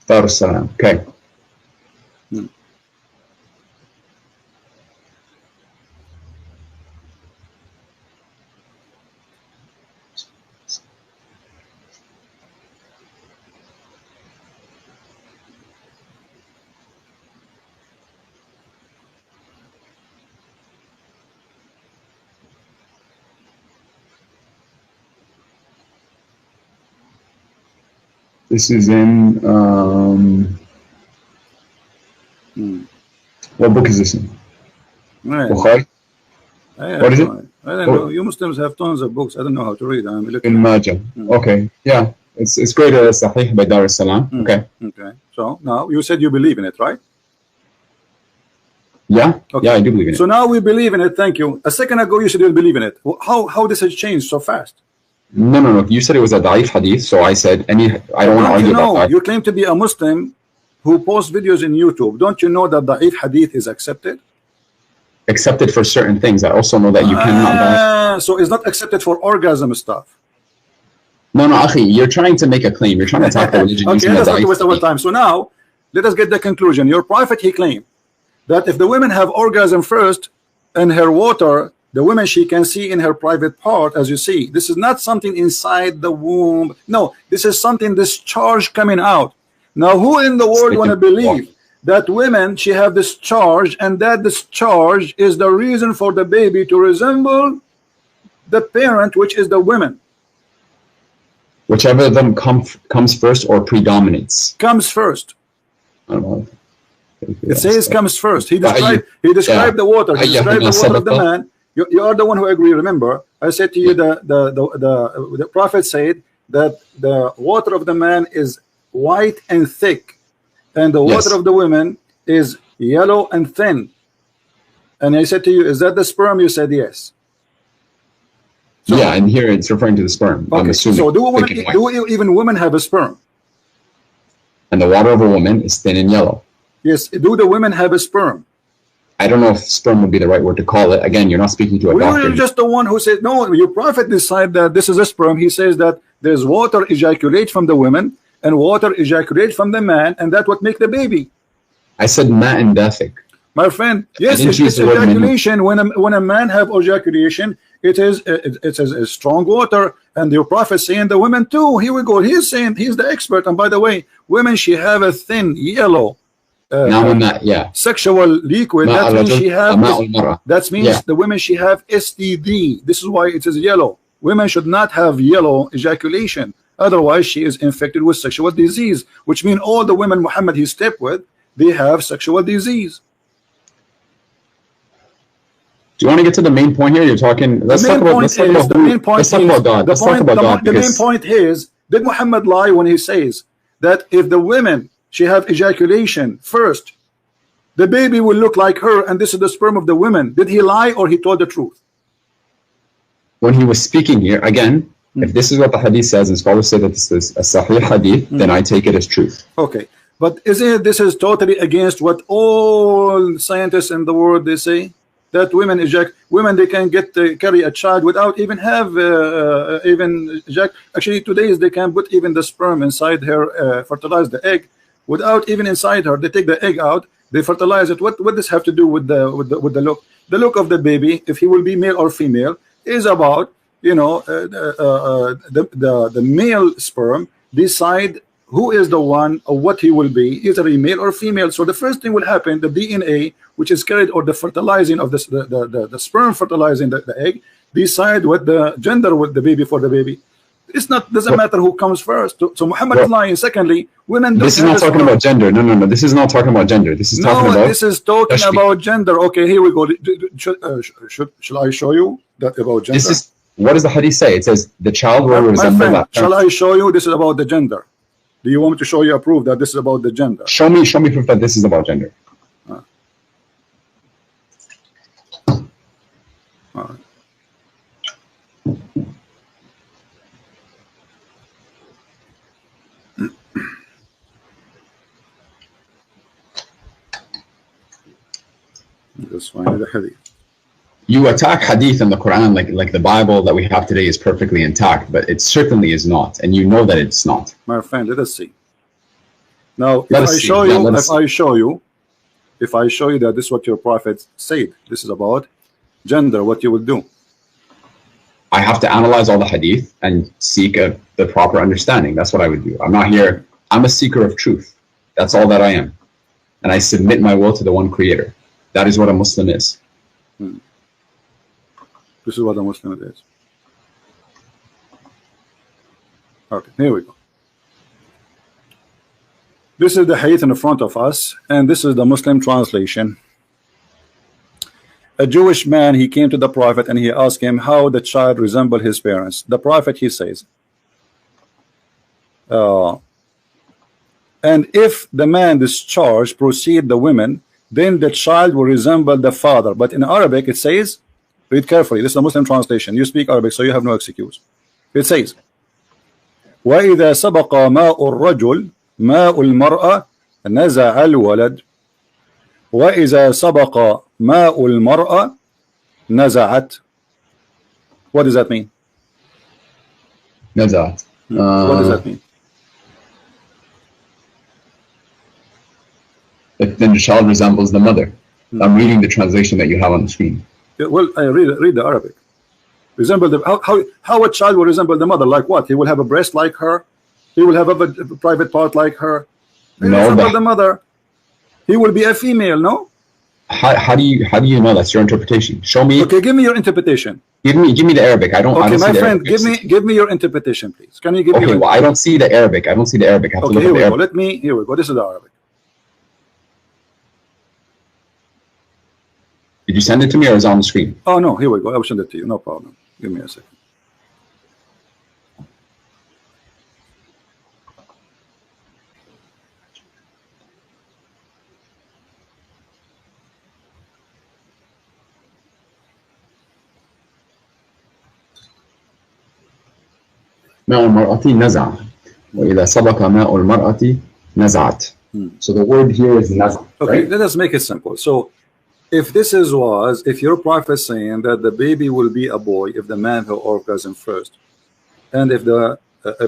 B: Darussalam. Okay. This is in, what book is this in? Bukhari? What is it?
A: I don't know. You Muslims have tons of books. I don't know how to read. I'm looking
B: in Majah. Okay, yeah. It's great. Sahih by Dar es-Salam. Okay.
A: Okay. So now you said you believe in it, right?
B: Yeah. Okay. Yeah, I do believe in it.
A: So now we believe in it. Thank you. A second ago you said you believe in it. How this has changed so fast?
B: No. You said it was a da'if hadith, so I said I don't want to argue about that.
A: You claim to be a Muslim who posts videos in YouTube. Don't you know that da'if hadith is accepted?
B: Accepted for certain things. I also know that you cannot.
A: So it's not accepted for orgasm stuff.
B: No, Akhi, you're trying to make a claim. You're trying to attack the religion.
A: Okay, let's not waste our time. So now, let us get the conclusion. Your Prophet, he claimed that if the women have orgasm first in her water, the woman she can see in her private part, as you see. This is not something inside the womb. No, this is something discharge coming out. Now, who in the world want to believe that women, she have discharge, and that discharge is the reason for the baby to resemble the parent, which is the women?
B: Whichever of them comes first or predominates.
A: Comes first.
B: I don't know.
A: It says comes first. He described the water. He described the water of the man. You are the one who agree. Remember, I said to you the Prophet said that the water of the man is white and thick, and the water of the women is yellow and thin. And I said to you, is that the sperm? You said yes. So,
B: yeah, and here it's referring to the sperm.
A: Okay. I'm assuming. So do even women have a sperm?
B: And the water of a woman is thin and yellow.
A: Yes. Do the women have a sperm?
B: I don't know if sperm would be the right word to call it. Again, you're not speaking to a doctor.
A: You're just the one who said, no, your Prophet decided that this is a sperm. He says that there's water ejaculate from the women and water ejaculate from the man, and that's what make the baby.
B: I said ma'an dafiq.
A: My friend, yes, it's ejaculation. When a man have ejaculation, it is a strong water, and your Prophet saying the women too. Here we go. He's saying he's the expert. And by the way, women, she have a thin yellow sexual liquid, that means she have that means the women she have STD. This is why it is yellow. Women should not have yellow ejaculation, otherwise she is infected with sexual disease, which means all the women Muhammad he slept with, they have sexual disease.
B: Do you want to get to the main point here? You're talking. Let's talk about God.
A: The main point is, did Muhammad lie when he says that if the women she have ejaculation first, the baby will look like her, and this is the sperm of the women? Did he lie or he told the truth?
B: When he was speaking here, again, if this is what the hadith says, and scholars say that this is a sahih hadith, then I take it as truth.
A: Okay, but isn't it, this is totally against what all scientists in the world they say? That women they can get carry a child without even have actually today they can put even the sperm inside her, fertilize the egg without even inside her. They take the egg out, they fertilize it. What does have to do with the look? The look of the baby, if he will be male or female, is about, you know, the male sperm decide who is the one or what he will be, either a male or female. So the first thing will happen, the DNA, which is carried, or the fertilizing of the sperm fertilizing the egg, decide what the gender with the baby for the baby. It's not, doesn't matter who comes first. So Muhammad is lying. Secondly, women.
B: This is not talking about gender. No. This is not talking about gender. This is talking about.
A: This is talking about gender. Okay, here we go. Shall I show you that about gender?
B: This is, what does the hadith say? It says the child will resemble that.
A: Shall I show you? This is about the gender. Do you want me to show you a proof that this is about the gender?
B: Show me proof that this is about gender.
A: All right. Let's find the hadith.
B: You attack hadith in the Quran like the Bible that we have today is perfectly intact, but it certainly is not, and you know that it's not.
A: My friend, let us see. Now, if I show you that this is what your prophet said, this is about gender, what you will do?
B: I have to analyze all the hadith and seek the proper understanding. That's what I would do. I'm not here. I'm a seeker of truth. That's all that I am, and I submit my will to the one Creator. That is what a Muslim is.
A: This is what a Muslim is. Okay, here we go. This is the hadith in front of us, and this is the Muslim translation. A Jewish man, he came to the Prophet and he asked him how the child resembled his parents. The Prophet, he says, and if the man discharged proceed the women, then the child will resemble the father. But in Arabic it says, read carefully, this is a Muslim translation. You speak Arabic, so you have no excuse. It says, وَإِذَا سَبَقَ مَاءُ الرَّجُلِ مَاءُ الْمَرْأَةِ نَزَعَ الْوَلَدِ وَإِذَا سَبَقَ مَاءُ الْمَرْأَةِ نَزَعَتْ. What does that mean?
B: نزعت.
A: What does that mean?
B: Then the child resembles the mother. I'm reading the translation that you have on the screen.
A: Well, I read the Arabic. Resemble the how a child will resemble the mother? Like what? He will have a breast like her. He will have a private part like her. He will resemble the mother. He will be a female. No.
B: How do you know? That's your interpretation. Show me.
A: Okay, give me your interpretation.
B: Give me the Arabic. I don't.
A: Okay,
B: I don't
A: my friend, give me your interpretation, please. Can you give me?
B: Okay, well, I don't see the Arabic. I don't see the Arabic. I have to look at the Arabic.
A: Here we go. This is the Arabic.
B: Did you send it to me or is it on the screen?
A: Oh no, here we go. I will send it to you. No problem. Give me a second.
B: ماء المرأة نزع وإذا سبق ماء المرأة نزعت. So the word here is نزع.
A: Okay, let us make it simple. So if this if your prophet saying that the baby will be a boy if the man have orgasm first, and if the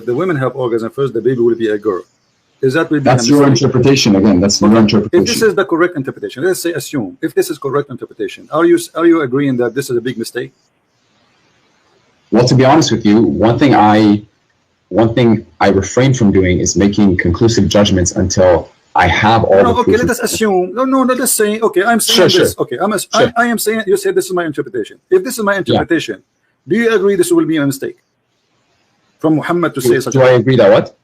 A: women have orgasm first, the baby will be a girl. Is that will be
B: that's your interpretation again? That's your interpretation.
A: If this is the correct interpretation, let's say assume if this is correct interpretation, are you agreeing that this is a big mistake?
B: Well, to be honest with you, one thing I refrain from doing is making conclusive judgments until I have all the
A: okay,
B: proof.
A: let us assume. No, let us say. Okay, I'm saying
B: Sure,
A: this.
B: sure.
A: Okay,
B: Sure.
A: I am saying. You say this is my interpretation. If this is my interpretation, do you agree this will be a mistake from Muhammad to say such?
B: Do I agree that what?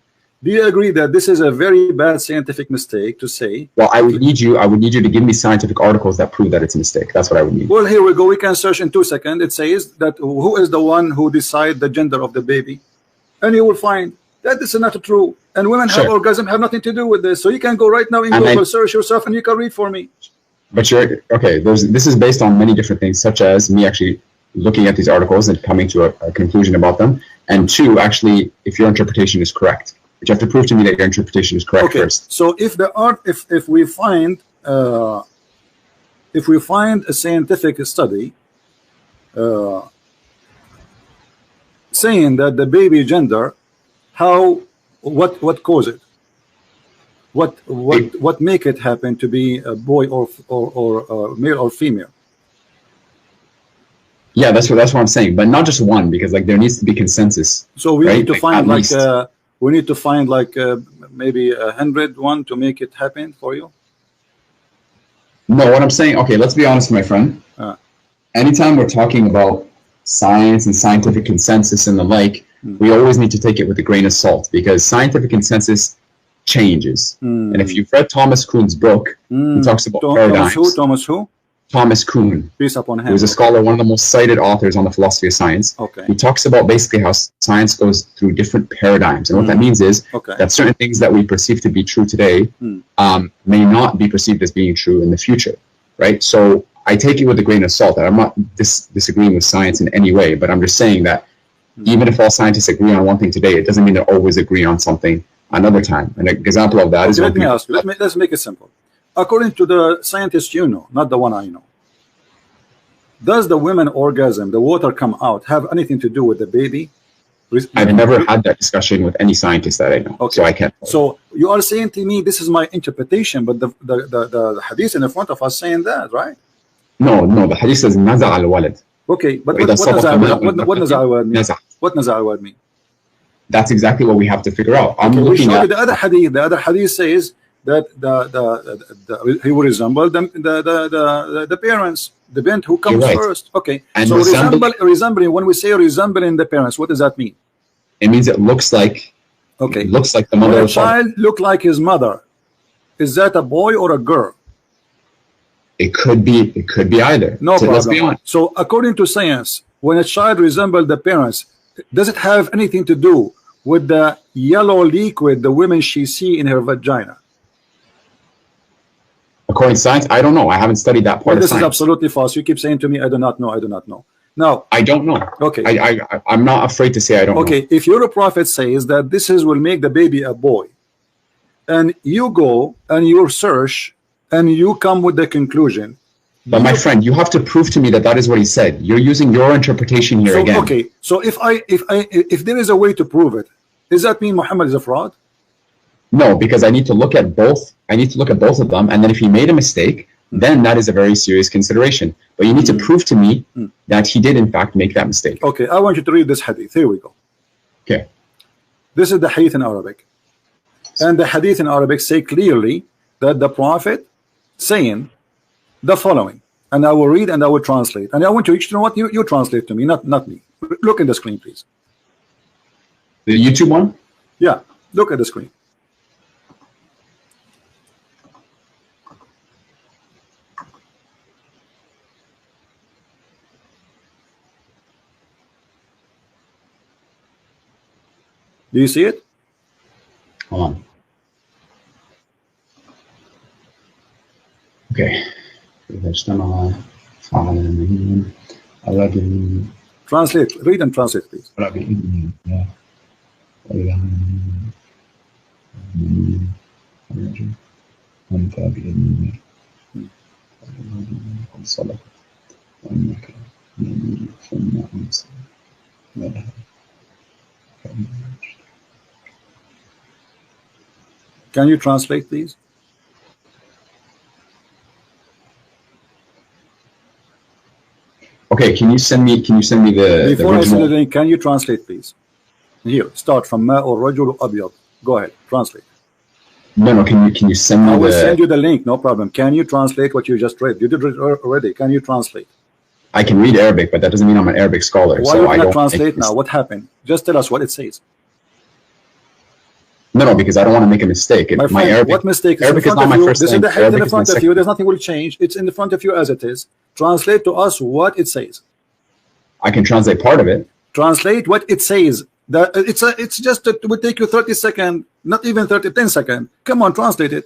A: Do you agree that this is a very bad scientific mistake to say?
B: Well, I would need you to give me scientific articles that prove that it's a mistake. That's what I would need.
A: Well, here we go. We can search in 2 seconds. It says that who is the one who decide the gender of the baby, and you will find that this is not true. And women have orgasm, have nothing to do with this. So you can go right now in Google, search yourself, and you can read for me.
B: But you're okay. This is based on many different things, such as me actually looking at these articles and coming to a conclusion about them, and 2, actually, if your interpretation is correct. But you have to prove to me that your interpretation is correct first.
A: So if we find a scientific study saying that the baby gender, what cause it? What make it happen to be a boy or male or female?
B: Yeah, that's what I'm saying. But not just one, because like there needs to be consensus.
A: So we need to find we need to find maybe 101 to make it happen for you.
B: No, what I'm saying, okay, let's be honest, my friend. Anytime we're talking about science and scientific consensus and the like, we always need to take it with a grain of salt, because scientific consensus changes. And if you've read Thomas Kuhn's book, he talks about paradigms.
A: Thomas who?
B: Thomas Kuhn.
A: Peace upon him.
B: He was a scholar, one of the most cited authors on the philosophy of science.
A: Okay.
B: He talks about basically how science goes through different paradigms. And what that means is that certain things that we perceive to be true today may not be perceived as being true in the future, right? So I take it with a grain of salt. I'm not disagreeing with science in any way, but I'm just saying that even if all scientists agree on one thing today, it doesn't mean they always agree on something another time. An example of that is...
A: Let me ask you. Let's make it simple. According to the scientists you know, not the one I know, does the women orgasm, the water come out, have anything to do with the baby?
B: I've never had that discussion with any scientist that I know, so I can't.
A: So you are saying to me, this is my interpretation, but the hadith in the front of us saying that, right?
B: No, the hadith says naza al walad.
A: Okay, but what naza al walad mean? What naza al walad mean?
B: That's exactly what we have to figure out. I'm looking at
A: the other hadith. The other hadith says that he will resemble the parents, the bint who comes first. Okay, and so resembling. When we say resembling the parents, what does that mean?
B: It means it looks like. Okay, it looks like the mother.
A: When a child look like his mother, is that a boy or a girl?
B: It could be. It could be either.
A: No problem. Let's be honest. So according to science, when a child resembles the parents, does it have anything to do with the yellow liquid the women she see in her vagina?
B: According to science, I don't know. I haven't studied that part of
A: this
B: science.
A: Is absolutely false. You keep saying to me, I do not know. I do not know. Now,
B: I don't know.
A: Okay.
B: I'm not afraid to say I don't know.
A: Okay, if your prophet says that will make the baby a boy, and you go and you search and you come with the conclusion.
B: But my friend, you have to prove to me that is what he said. You're using your interpretation here again.
A: Okay, so if there is a way to prove it, does that mean Muhammad is a fraud?
B: No, because I need to look at both. I need to look at both of them, and then if he made a mistake, then that is a very serious consideration. But you need to prove to me that he did in fact make that mistake.
A: Okay, I want you to read this hadith. Here we go.
B: Okay.
A: This is the hadith in Arabic. And the hadith in Arabic say clearly that the prophet saying the following. And I will read and I will translate. And I want you to know what you translate to me, not me. Look at the screen, please.
B: The YouTube one?
A: Yeah, look at the screen. Do you see it?
B: Hold on. Okay.
A: Translate. Read and translate, please. Can you translate, please?
B: Okay, can you send me the
A: before I send the link, can you translate, please? Here, start from Ma or Rajul Abyad. Go ahead, translate.
B: No, can you send me
A: I will send you the link, no problem. Can you translate what you just read? You did it already. Can you translate?
B: I can read Arabic, but that doesn't mean I'm an Arabic scholar.
A: Why
B: so
A: you
B: I
A: cannot
B: don't
A: translate now? What happened? Just tell us what it says.
B: No, because I don't want to make a mistake.
A: My friend,
B: Arabic,
A: what mistake?
B: Arabic is not my first
A: This is
B: language.
A: the hadith in
B: Arabic
A: front of you. There's nothing will change. It's in the front of you as it is. Translate to us what it says.
B: I can translate part of it.
A: Translate what it says. That it's just it will take you 30 seconds, not even 10 seconds. Come on, translate it.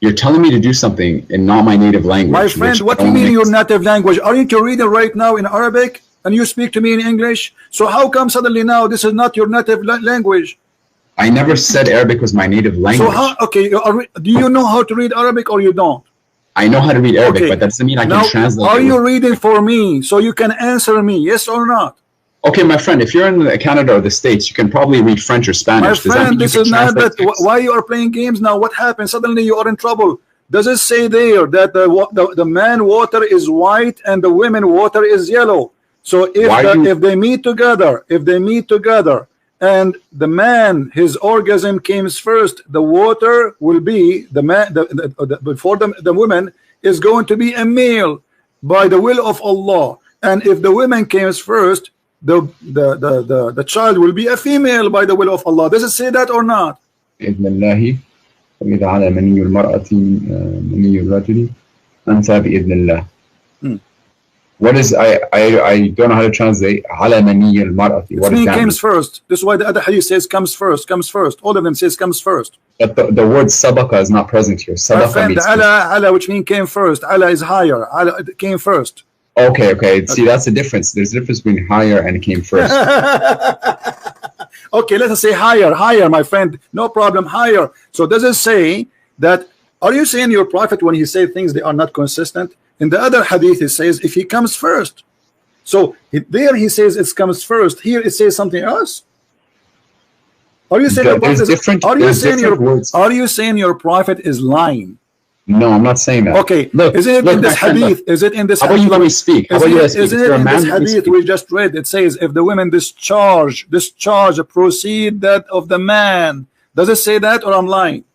B: You're telling me to do something in not my native language.
A: My friend, what do you mean your native language? Aren't you reading right now in Arabic and you speak to me in English? So how come suddenly now this is not your native language?
B: I never said Arabic was my native language.
A: So how? Okay, do you know how to read Arabic or you don't?
B: I know how to read Arabic, but that doesn't mean I can translate.
A: Are you reading for me so you can answer me, yes or not?
B: Okay, my friend, if you're in Canada or the States, you can probably read French or Spanish.
A: My friend, this is not that. Why you are playing games now? What happened? Suddenly you are in trouble. Does it say there that the man water is white and the women water is yellow? So if they meet together, and the man, his orgasm comes first, the water will be the man. Before the woman is going to be a male by the will of Allah, and if the woman comes first, the child will be a female by the will of Allah. Does it say that or not?
B: وإذا على مني المرأة مني الرجل أنثى بإذن الله. What is I don't know how to translate على مني المرأة. What does that
A: comes first. This is why the other hadith says comes first. All of them says comes first.
B: But the word sabaqa is not present here. Sabaqa means
A: ala, which means came first. Ala is higher. Ala came first.
B: Okay. See, that's the difference. There's a difference between higher and came first.
A: Okay, let us say higher, my friend. No problem, higher. So does it say that? Are you saying your prophet when he says things they are not consistent? In the other hadith it says if he comes first. So there he says it comes first. Here it says something else. Are you saying Are you saying your prophet is lying?
B: No, I'm not saying that.
A: Okay, is it in this hadith? Is it in this?
B: How about you let me speak? How about you let me speak?
A: Is it in this hadith we just read? It says if the women discharge proceed that of the man. Does it say that or I'm lying?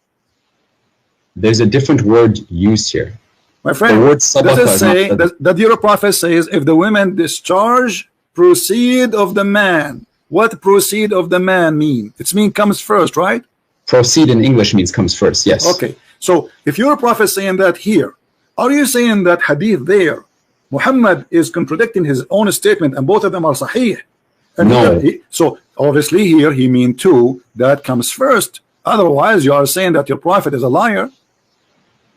B: There's a different word used here.
A: My friend, does it say that your prophet says if the women discharge proceed of the man? What proceed of the man mean? It means comes first, right?
B: Proceed in English means comes first, yes.
A: Okay. So if your prophet saying that here, are you saying that hadith there Muhammad is contradicting his own statement and both of them are sahih? And
B: no.
A: So obviously here he mean too that comes first. Otherwise you are saying that your prophet is a liar.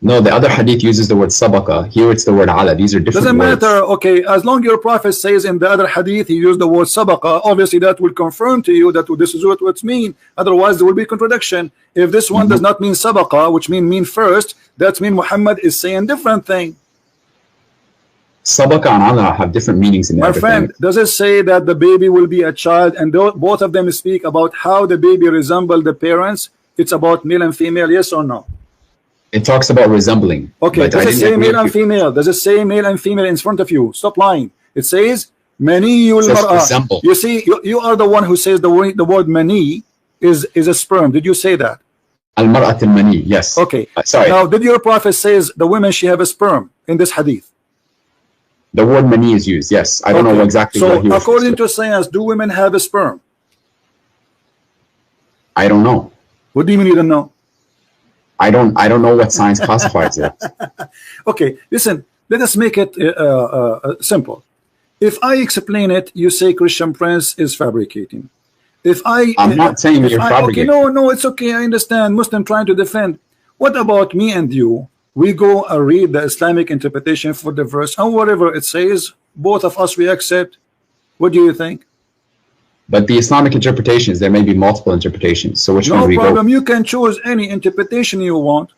B: No, the other hadith uses the word sabaqa. Here it's the word ala. These are different
A: words. Doesn't matter.
B: words.
A: Okay, as long your prophet says in the other hadith he used the word sabaqa, obviously that will confirm to you that this is what it means. Otherwise there will be contradiction. If this one does not mean sabaqa, which mean first, that means Muhammad is saying different thing.
B: Sabaqa and ala have different meanings in
A: my friend. Does it say that the baby will be a child and both of them speak about how the baby resemble the parents? It's about male and female, yes or no?
B: It talks about resembling.
A: Okay, does it say male and female? Does it say male and female in front of you? Stop lying. It says maniyul mar'a. You see, you are the one who says the word mani is a sperm. Did you say that?
B: Al mar'at al mani, yes.
A: Okay.
B: Sorry.
A: Now, did your prophet says the women she have a sperm in this hadith?
B: The word mani is used, yes. I don't know exactly what he
A: So according to science, do women have a sperm?
B: I don't know.
A: What do you mean you don't know?
B: I don't know what science classifies it.
A: Okay, listen, let us make it simple. If I explain it, you say Christian Prince is fabricating.
B: I'm not saying you're fabricating.
A: Okay, no, it's okay. I understand. Muslim trying to defend. What about me and you? We go and read the Islamic interpretation for the verse, and whatever it says, both of us we accept. What do you think?
B: But the Islamic interpretations, there may be multiple interpretations. So which one do we go?
A: No problem. You can choose any interpretation you want.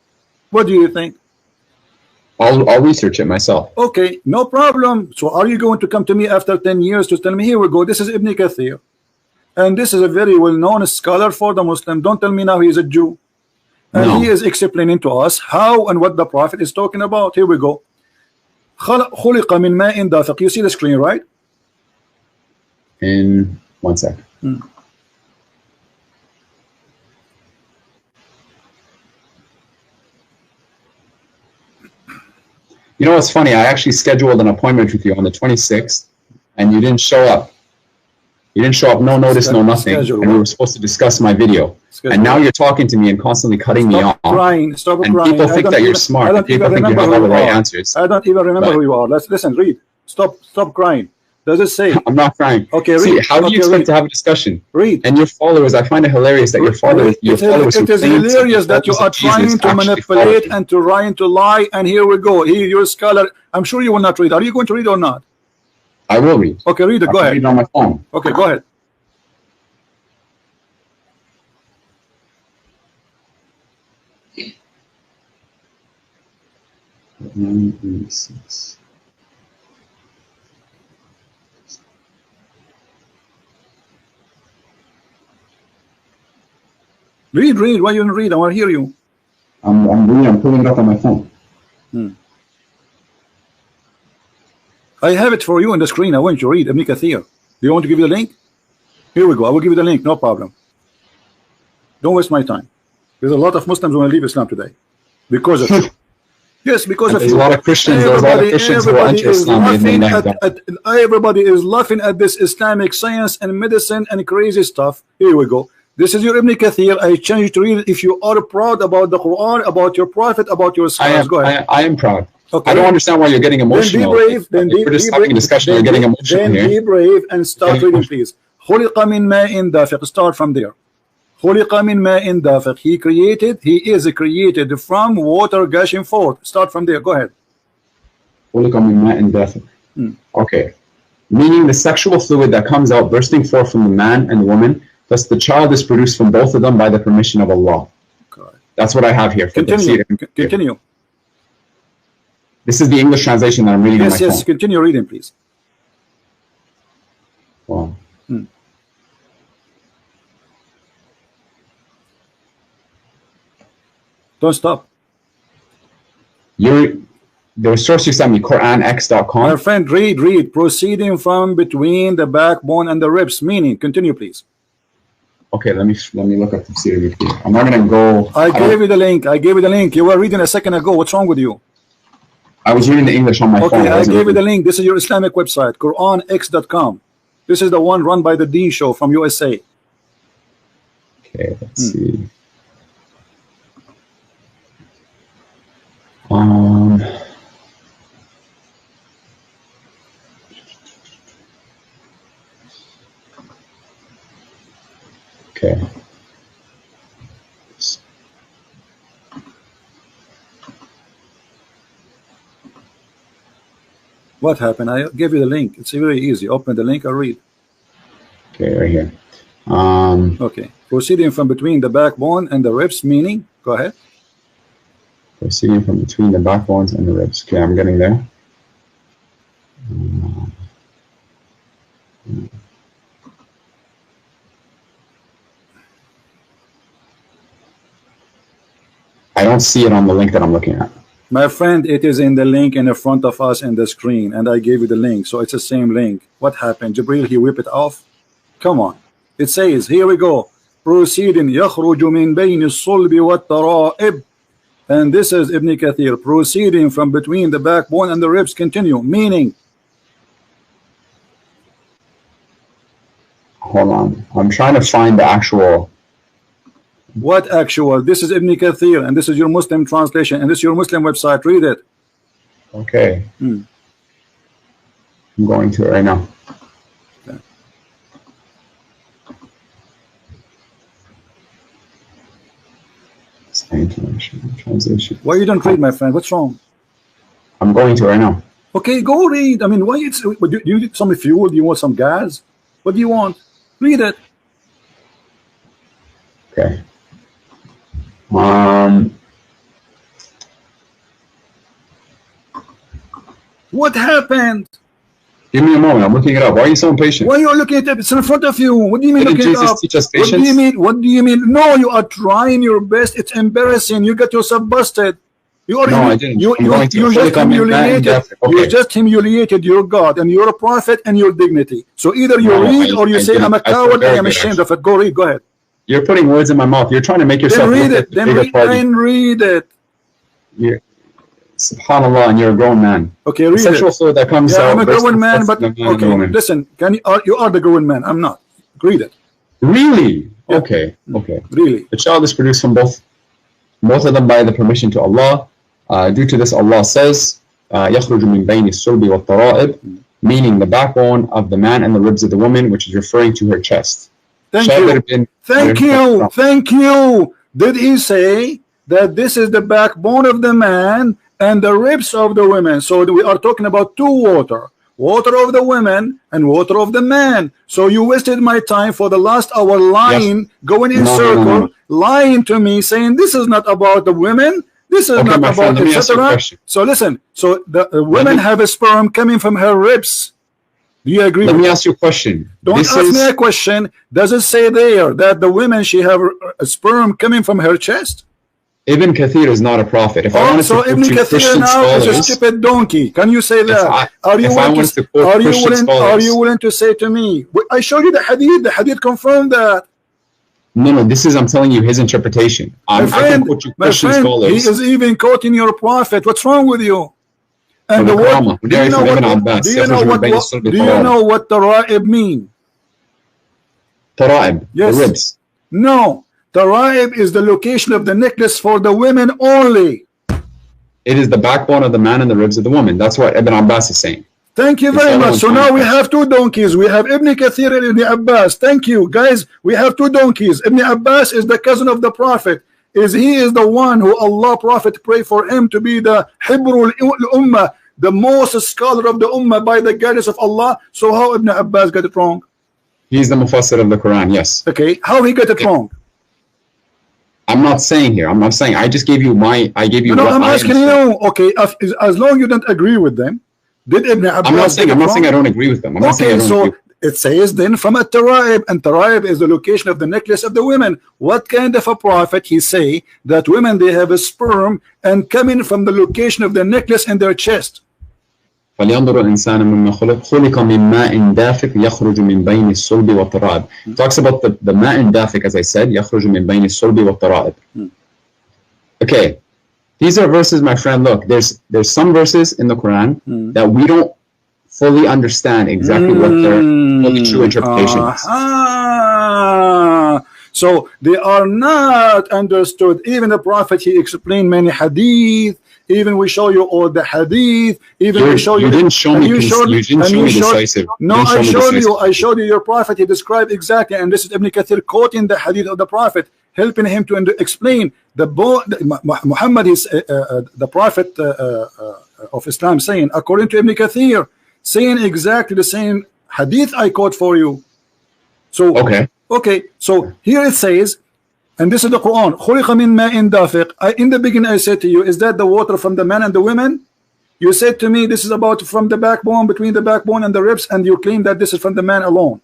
A: What do you think?
B: I'll research it myself.
A: Okay, no problem. So are you going to come to me after 10 years to tell me, here we go, this is Ibn Kathir, and this is a very well-known scholar for the Muslim. Don't tell me now he is a Jew. And he is explaining to us how and what the Prophet is talking about. Here we go. خلق من ماء دافق. You see the screen, right?
B: In 1 second. You know what's funny? I actually scheduled an appointment with you on the 26th, and you didn't show up. You didn't show up, no notice, no nothing. And we were supposed to discuss my video. And now you're talking to me and constantly cutting me off.
A: Stop
B: and
A: crying.
B: People think that you're smart. People think you have all the right answers.
A: I don't even remember who you are. Listen, read. Stop crying. Does it say?
B: I'm not crying.
A: Okay, read.
B: See, how do you expect to have a discussion?
A: Read.
B: And your followers, I find it hilarious that your followers.
A: It is hilarious that you are trying to manipulate and trying to lie. And here we go. Here, you're a scholar. I'm sure you will not read. Are you going to read or not?
B: I will read.
A: Okay, read it. Go ahead.
B: Read on my phone.
A: Okay, go ahead. Read. Why you don't read? I want to hear you.
B: I'm reading. I'm pulling it up on my phone.
A: I have it for you on the screen. I want you to read Ibn Kathir. Do you want to give you the link? Here we go. I will give you the link. No problem. Don't waste my time. There's a lot of Muslims who want to leave Islam today because of you. Yes, because of you.
B: A lot of Christians. There's a lot of Christians who are anti-Islam.
A: Everybody is laughing at this Islamic science and medicine and crazy stuff. Here we go. This is your Ibn Kathir. I challenge you to read it if you are proud about the Quran, about your Prophet, about your scholars. Go ahead.
B: I am proud.
A: Okay.
B: I don't understand why you're getting emotional.
A: Then be brave.
B: We're just having a discussion. You're getting emotional here.
A: Then be brave and start reading, please. خُلِقَ مِن مَاءٍ دَافِقٍ. Start from there. خُلِقَ مِن مَاءٍ دَافِقٍ. He is created from water gushing forth. Start from there. Go ahead.
B: خُلِقَ مِن مَاءٍ دَافِقٍ. Okay. Meaning the sexual fluid that comes out bursting forth from the man and the woman, thus the child is produced from both of them by the permission of Allah. Okay. That's what I have here.
A: Continue.
B: This is the English translation that I'm reading on my phone.
A: Yes, continue reading, please.
B: Wow.
A: Don't stop.
B: The source you sent me, QuranX.com.
A: My friend, read. Proceeding from between the backbone and the ribs. Meaning, continue, please.
B: Okay, let me look up Tafsir References. I'm not gonna go.
A: I gave you the link. You were reading a second ago. What's wrong with you?
B: I was reading the English on my phone.
A: Okay, I gave you the link. This is your Islamic website, QuranX.com. This is the one run by the D Show from USA.
B: Okay, let's see. Okay.
A: What happened? I gave you the link. It's very easy. Open the link and read.
B: Okay, right here.
A: Okay. Proceeding from between the backbone and the ribs, meaning? Go ahead.
B: Proceeding from between the backbones and the ribs. Okay, I'm getting there. I don't see it on the link that I'm looking at.
A: My friend, it is in the link in the front of us in the screen, and I gave you the link, so it's the same link. What happened? Jibril, he whipped it off? Come on. It says, here we go. Proceeding, يَخْرُجُ مِن بَيْنِ الصُّلْبِ وَالتَّرَائِبِ. And this is Ibn Kathir, proceeding from between the backbone and the ribs. Continue. Meaning?
B: Hold on. I'm trying to find the actual...
A: What actual? This is Ibn Kathir, and this is your Muslim translation, and this is your Muslim website. Read it.
B: Okay. I'm going to it right now.
A: Okay.
B: Translation.
A: Why you don't read, my friend? What's wrong?
B: I'm going to it right now.
A: Okay, go read. I mean, why it's? Do you need some fuel? Do you want some gas? What do you want? Read it.
B: Okay.
A: What happened?
B: Give me a moment. I'm looking it up. Why are you so impatient?
A: Why are you looking at it? It's in front of you. What do you mean
B: Didn't
A: looking it
B: Jesus
A: up?
B: teach us
A: What do you
B: patience?
A: mean? What do you mean? No, you are trying your best. It's embarrassing. You got yourself busted. You are.
B: No, I didn't.
A: You just humiliated. You just humiliated your God and your prophet and your dignity. So either you read or you say, "I'm a coward. I am ashamed of it." Go read. Go ahead.
B: You're putting words in my mouth. You're trying to make yourself.
A: Then read it. Then read it.
B: Yeah. Subhanallah, and you're a grown man.
A: Okay, read
B: sexual
A: it.
B: fluid that comes out.
A: I'm a grown man, but
B: man
A: okay, listen. Can you are the grown man? I'm not. Read it.
B: Really?
A: Yeah.
B: Okay.
A: Really?
B: The child is produced from both of them by the permission to Allah. Due to this, Allah says, يَخْرُجُ مِنْ بَيْنِ الصُّلْبِ وَالتَّرَائِبِ, meaning the backbone of the man and the ribs of the woman, which is referring to her chest.
A: Thank you. Did he say that this is the backbone of the man and the ribs of the women? So we are talking about two water of the women and water of the man. So you wasted my time for the last hour lying, going in circle, lying to me, saying this is not about the women, this is not about etc. So listen, so the women have a sperm coming from her ribs. Do you agree?
B: Let me ask you a question.
A: Don't ask me a question. Does it say there that the women, she have a sperm coming from her chest?
B: Ibn Kathir is not a prophet. If I wanted
A: so
B: to
A: Ibn Kathir now is a stupid donkey. Can you say that? Are you willing to say to me? I showed you the hadith. The hadith confirmed that.
B: No, this is, I'm telling you, his interpretation.
A: My friend, he is even quoting your prophet. What's wrong with you? And the word, do you know what tara'ib mean?
B: Tara'ib, yes. The ribs.
A: No, tara'ib is the location of the necklace for the women only.
B: It is the backbone of the man and the ribs of the woman. That's what Ibn Abbas is saying.
A: Thank you very much. So now we have two donkeys. We have Ibn Kathir and Ibn Abbas. Thank you, guys. We have two donkeys. Ibn Abbas is the cousin of the prophet. He is the one who Allah Prophet prayed for him to be the Hibrul Ummah, the most scholar of the Ummah by the guidance of Allah. So how Ibn Abbas got it wrong?
B: He's the Mufassir of the Quran, yes.
A: Okay, how he got it wrong?
B: I'm not saying here. I'm not saying. I just gave you my. I gave you.
A: No, I'm asking you. Okay, as long as you don't agree with them, did Ibn Abbas?
B: I'm not saying I don't agree with them. I'm not saying I don't agree.
A: It says then from a tara'ib, and tara'ib is the location of the necklace of the women. What kind of a prophet he say that women they have a sperm and coming from the location of the necklace in their chest?
B: فلينظر الإنسان مما خلق من ماء دافق يخرج من بين الصلب والترائب. Talks about the ماء دافق, as I said, يخرج من بين الصلب والترائب. Okay, these are verses, my friend. Look, there's some verses in the Quran that we don't fully understand exactly what their fully true interpretation is.
A: So they are not understood. Even the Prophet, he explained many hadith. Even we show you all the hadith. Even we show you.
B: You didn't show me. You didn't show me decisive.
A: No, I showed you your Prophet. He described exactly, and this is Ibn Kathir quoting the hadith of the Prophet, helping him to explain Muhammad is the Prophet of Islam, saying according to Ibn Kathir, saying exactly the same hadith I quote for you. So okay, so here it says, and this is the Quran, خُلِقَ مِن مَاءٍ دَافِقٍ. In the beginning I said to you, is that the water from the man and the women? You said to me this is about from the backbone, between the backbone and the ribs, and you claim that this is from the man alone.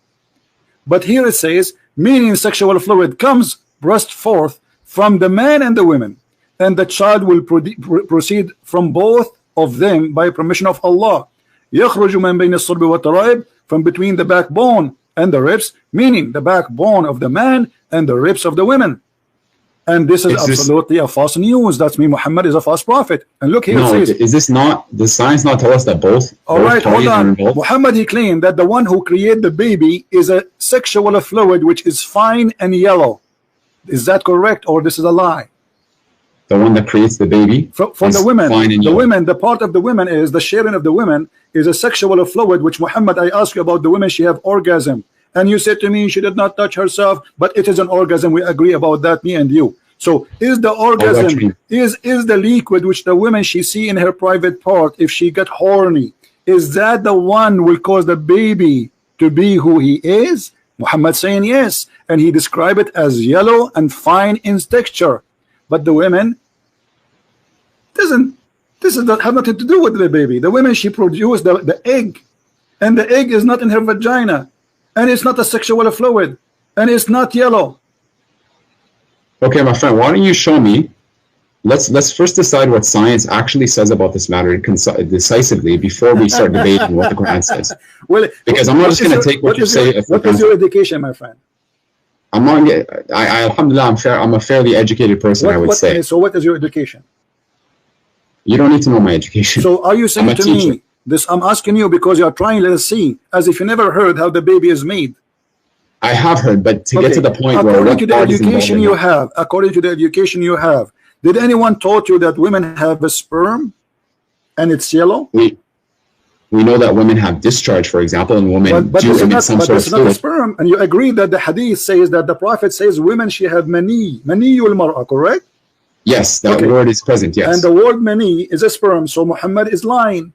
A: But here it says, meaning sexual fluid comes burst forth from the man and the women, and the child will proceed from both of them by permission of Allah. يخرج من بين الصلب والترائب, from between the backbone and the ribs, meaning the backbone of the man and the ribs of the women. And this is absolutely a false news. That's me. Muhammad is a false prophet. And look here.
B: No, it says, is this not? The science not tell us that both?
A: All right, hold on. Muhammad, he claimed that the one who created the baby is a sexual fluid which is fine and yellow. Is that correct, or this is a lie?
B: The one that creates the baby
A: for the women. The women, the part of the women is the sharing of the women is a sexual fluid. Which Muhammad, I asked you about the women. She have orgasm. And you said to me she did not touch herself, but it is an orgasm. We agree about that, me and you. So is the orgasm is the liquid which the women she see in her private part, if she got horny, is that the one will cause the baby to be who he is? Muhammad saying yes, and he described it as yellow and fine in texture. But the women this does not have nothing to do with the baby. The women, she produced the egg, and the egg is not in her vagina. And it's not a sexual fluid, and it's not yellow.
B: Okay, my friend, why don't you show me? Let's first decide what science actually says about this matter decisively before we start debating what the Quran says. Well, because I'm not just going to take what you say.
A: What is your education, my friend?
B: I'm not. Alhamdulillah, I'm a fairly educated person. I would say.
A: So, what is your education?
B: You don't need to know my education.
A: So are you saying
B: I'm a
A: to
B: teacher.
A: me this? I'm asking you because you are trying to see as if you never heard how the baby is made.
B: I have heard, but to get to the point where
A: according
B: what
A: to the
B: part is involved
A: education
B: in
A: you
B: that.
A: have, according to the education you have, did anyone taught you that women have a sperm and it's yellow?
B: We know that women have discharge, for example, and women
A: But
B: do
A: this is
B: emit
A: not,
B: some
A: but
B: sort
A: this
B: of
A: is not a
B: fluid.
A: sperm, and you agree that the hadith says that the prophet says women she have mani al-mar'a, correct?
B: Yes, that word is present, yes.
A: And the word mani is a sperm, so Muhammad is lying.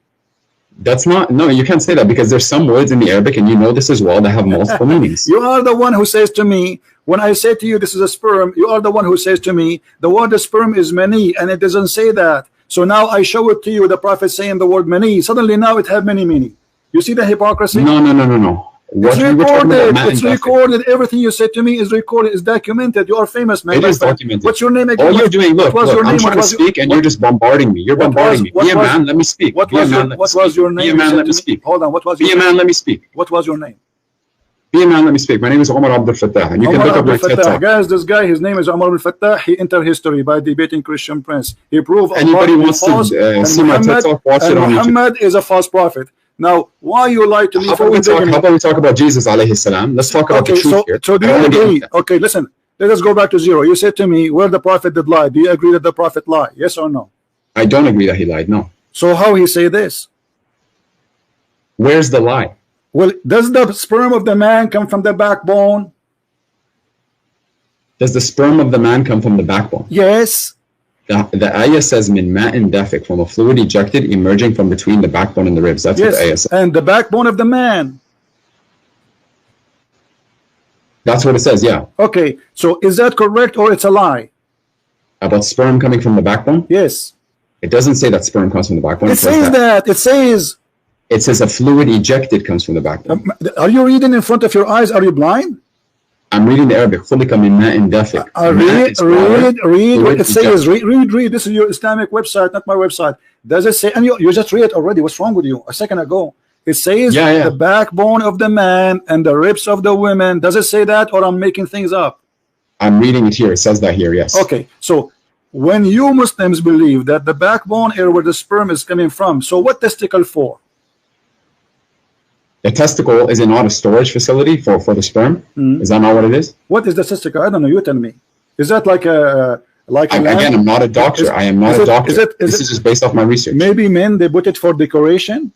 B: That's not, no, you can't say that because there's some words in the Arabic, and you know this as well, that have multiple meanings.
A: You are the one who says to me, when I say to you this is a sperm, you are the one who says to me the word sperm is mani, and it doesn't say that. So now I show it to you, the prophet saying the word mani, suddenly now it have many meaning. You see the hypocrisy?
B: No. What
A: it's
B: we were talking
A: recorded.
B: about,
A: It's recorded. Everything you said to me is recorded. It's documented. You are famous, man.
B: It is documented.
A: What's your name again?
B: All you're doing, look, I'm trying to
A: was
B: speak, and you're just bombarding me. You're bombarding me. Be a man, let me speak.
A: What was your name?
B: Be a man, let me speak.
A: Hold on. What was your
B: name? Be a man, let me speak.
A: What was your name?
B: Be a man, let me speak. My name is Omar Abdul Fattah, and you can look up my TED Talk.
A: Guys, this guy, his name is Omar Abdul Fattah. He entered history by debating Christian Prince. He proved
B: anybody wants to see my TED Talk, watch it on YouTube.
A: Muhammad is a false prophet. Now, why you lie to me?
B: How about we talk about Jesus alayhi salam? Let's talk about the truth here.
A: So do you agree? Okay, listen. Let us go back to zero. You said to me, where the prophet did lie. Do you agree that the prophet lied? Yes or no?
B: I don't agree that he lied. No.
A: So how he say this?
B: Where's the lie?
A: Well, does the sperm of the man come from the backbone?
B: Does the sperm of the man come from the backbone?
A: Yes.
B: The ayah says min ma'in dafiq, from a fluid ejected emerging from between the backbone and the ribs. That's what the ayah says.
A: And the backbone of the man.
B: That's what it says, yeah.
A: Okay, so is that correct or it's a lie?
B: About sperm coming from the backbone?
A: Yes.
B: It doesn't say that sperm comes from the backbone.
A: It says that. It says.
B: It says a fluid ejected comes from the backbone.
A: Are you reading in front of your eyes? Are you blind?
B: I'm reading the Arabic.
A: Read what it says. Read. This is your Islamic website, not my website. Does it say? And you just read it already. What's wrong with you? A second ago, it says the backbone of the man and the ribs of the women. Does it say that, or I'm making things up?
B: I'm reading it here. It says that here. Yes.
A: Okay. So when you Muslims believe that the backbone area where the sperm is coming from, so what testicle for?
B: The testicle is not a storage facility for the sperm. Is that not what it is?
A: What is the testicle? I don't know. You tell me. Is that like a
B: again, I'm not a doctor. I am not a doctor. This is just based off my research.
A: Maybe men, they put it for decoration.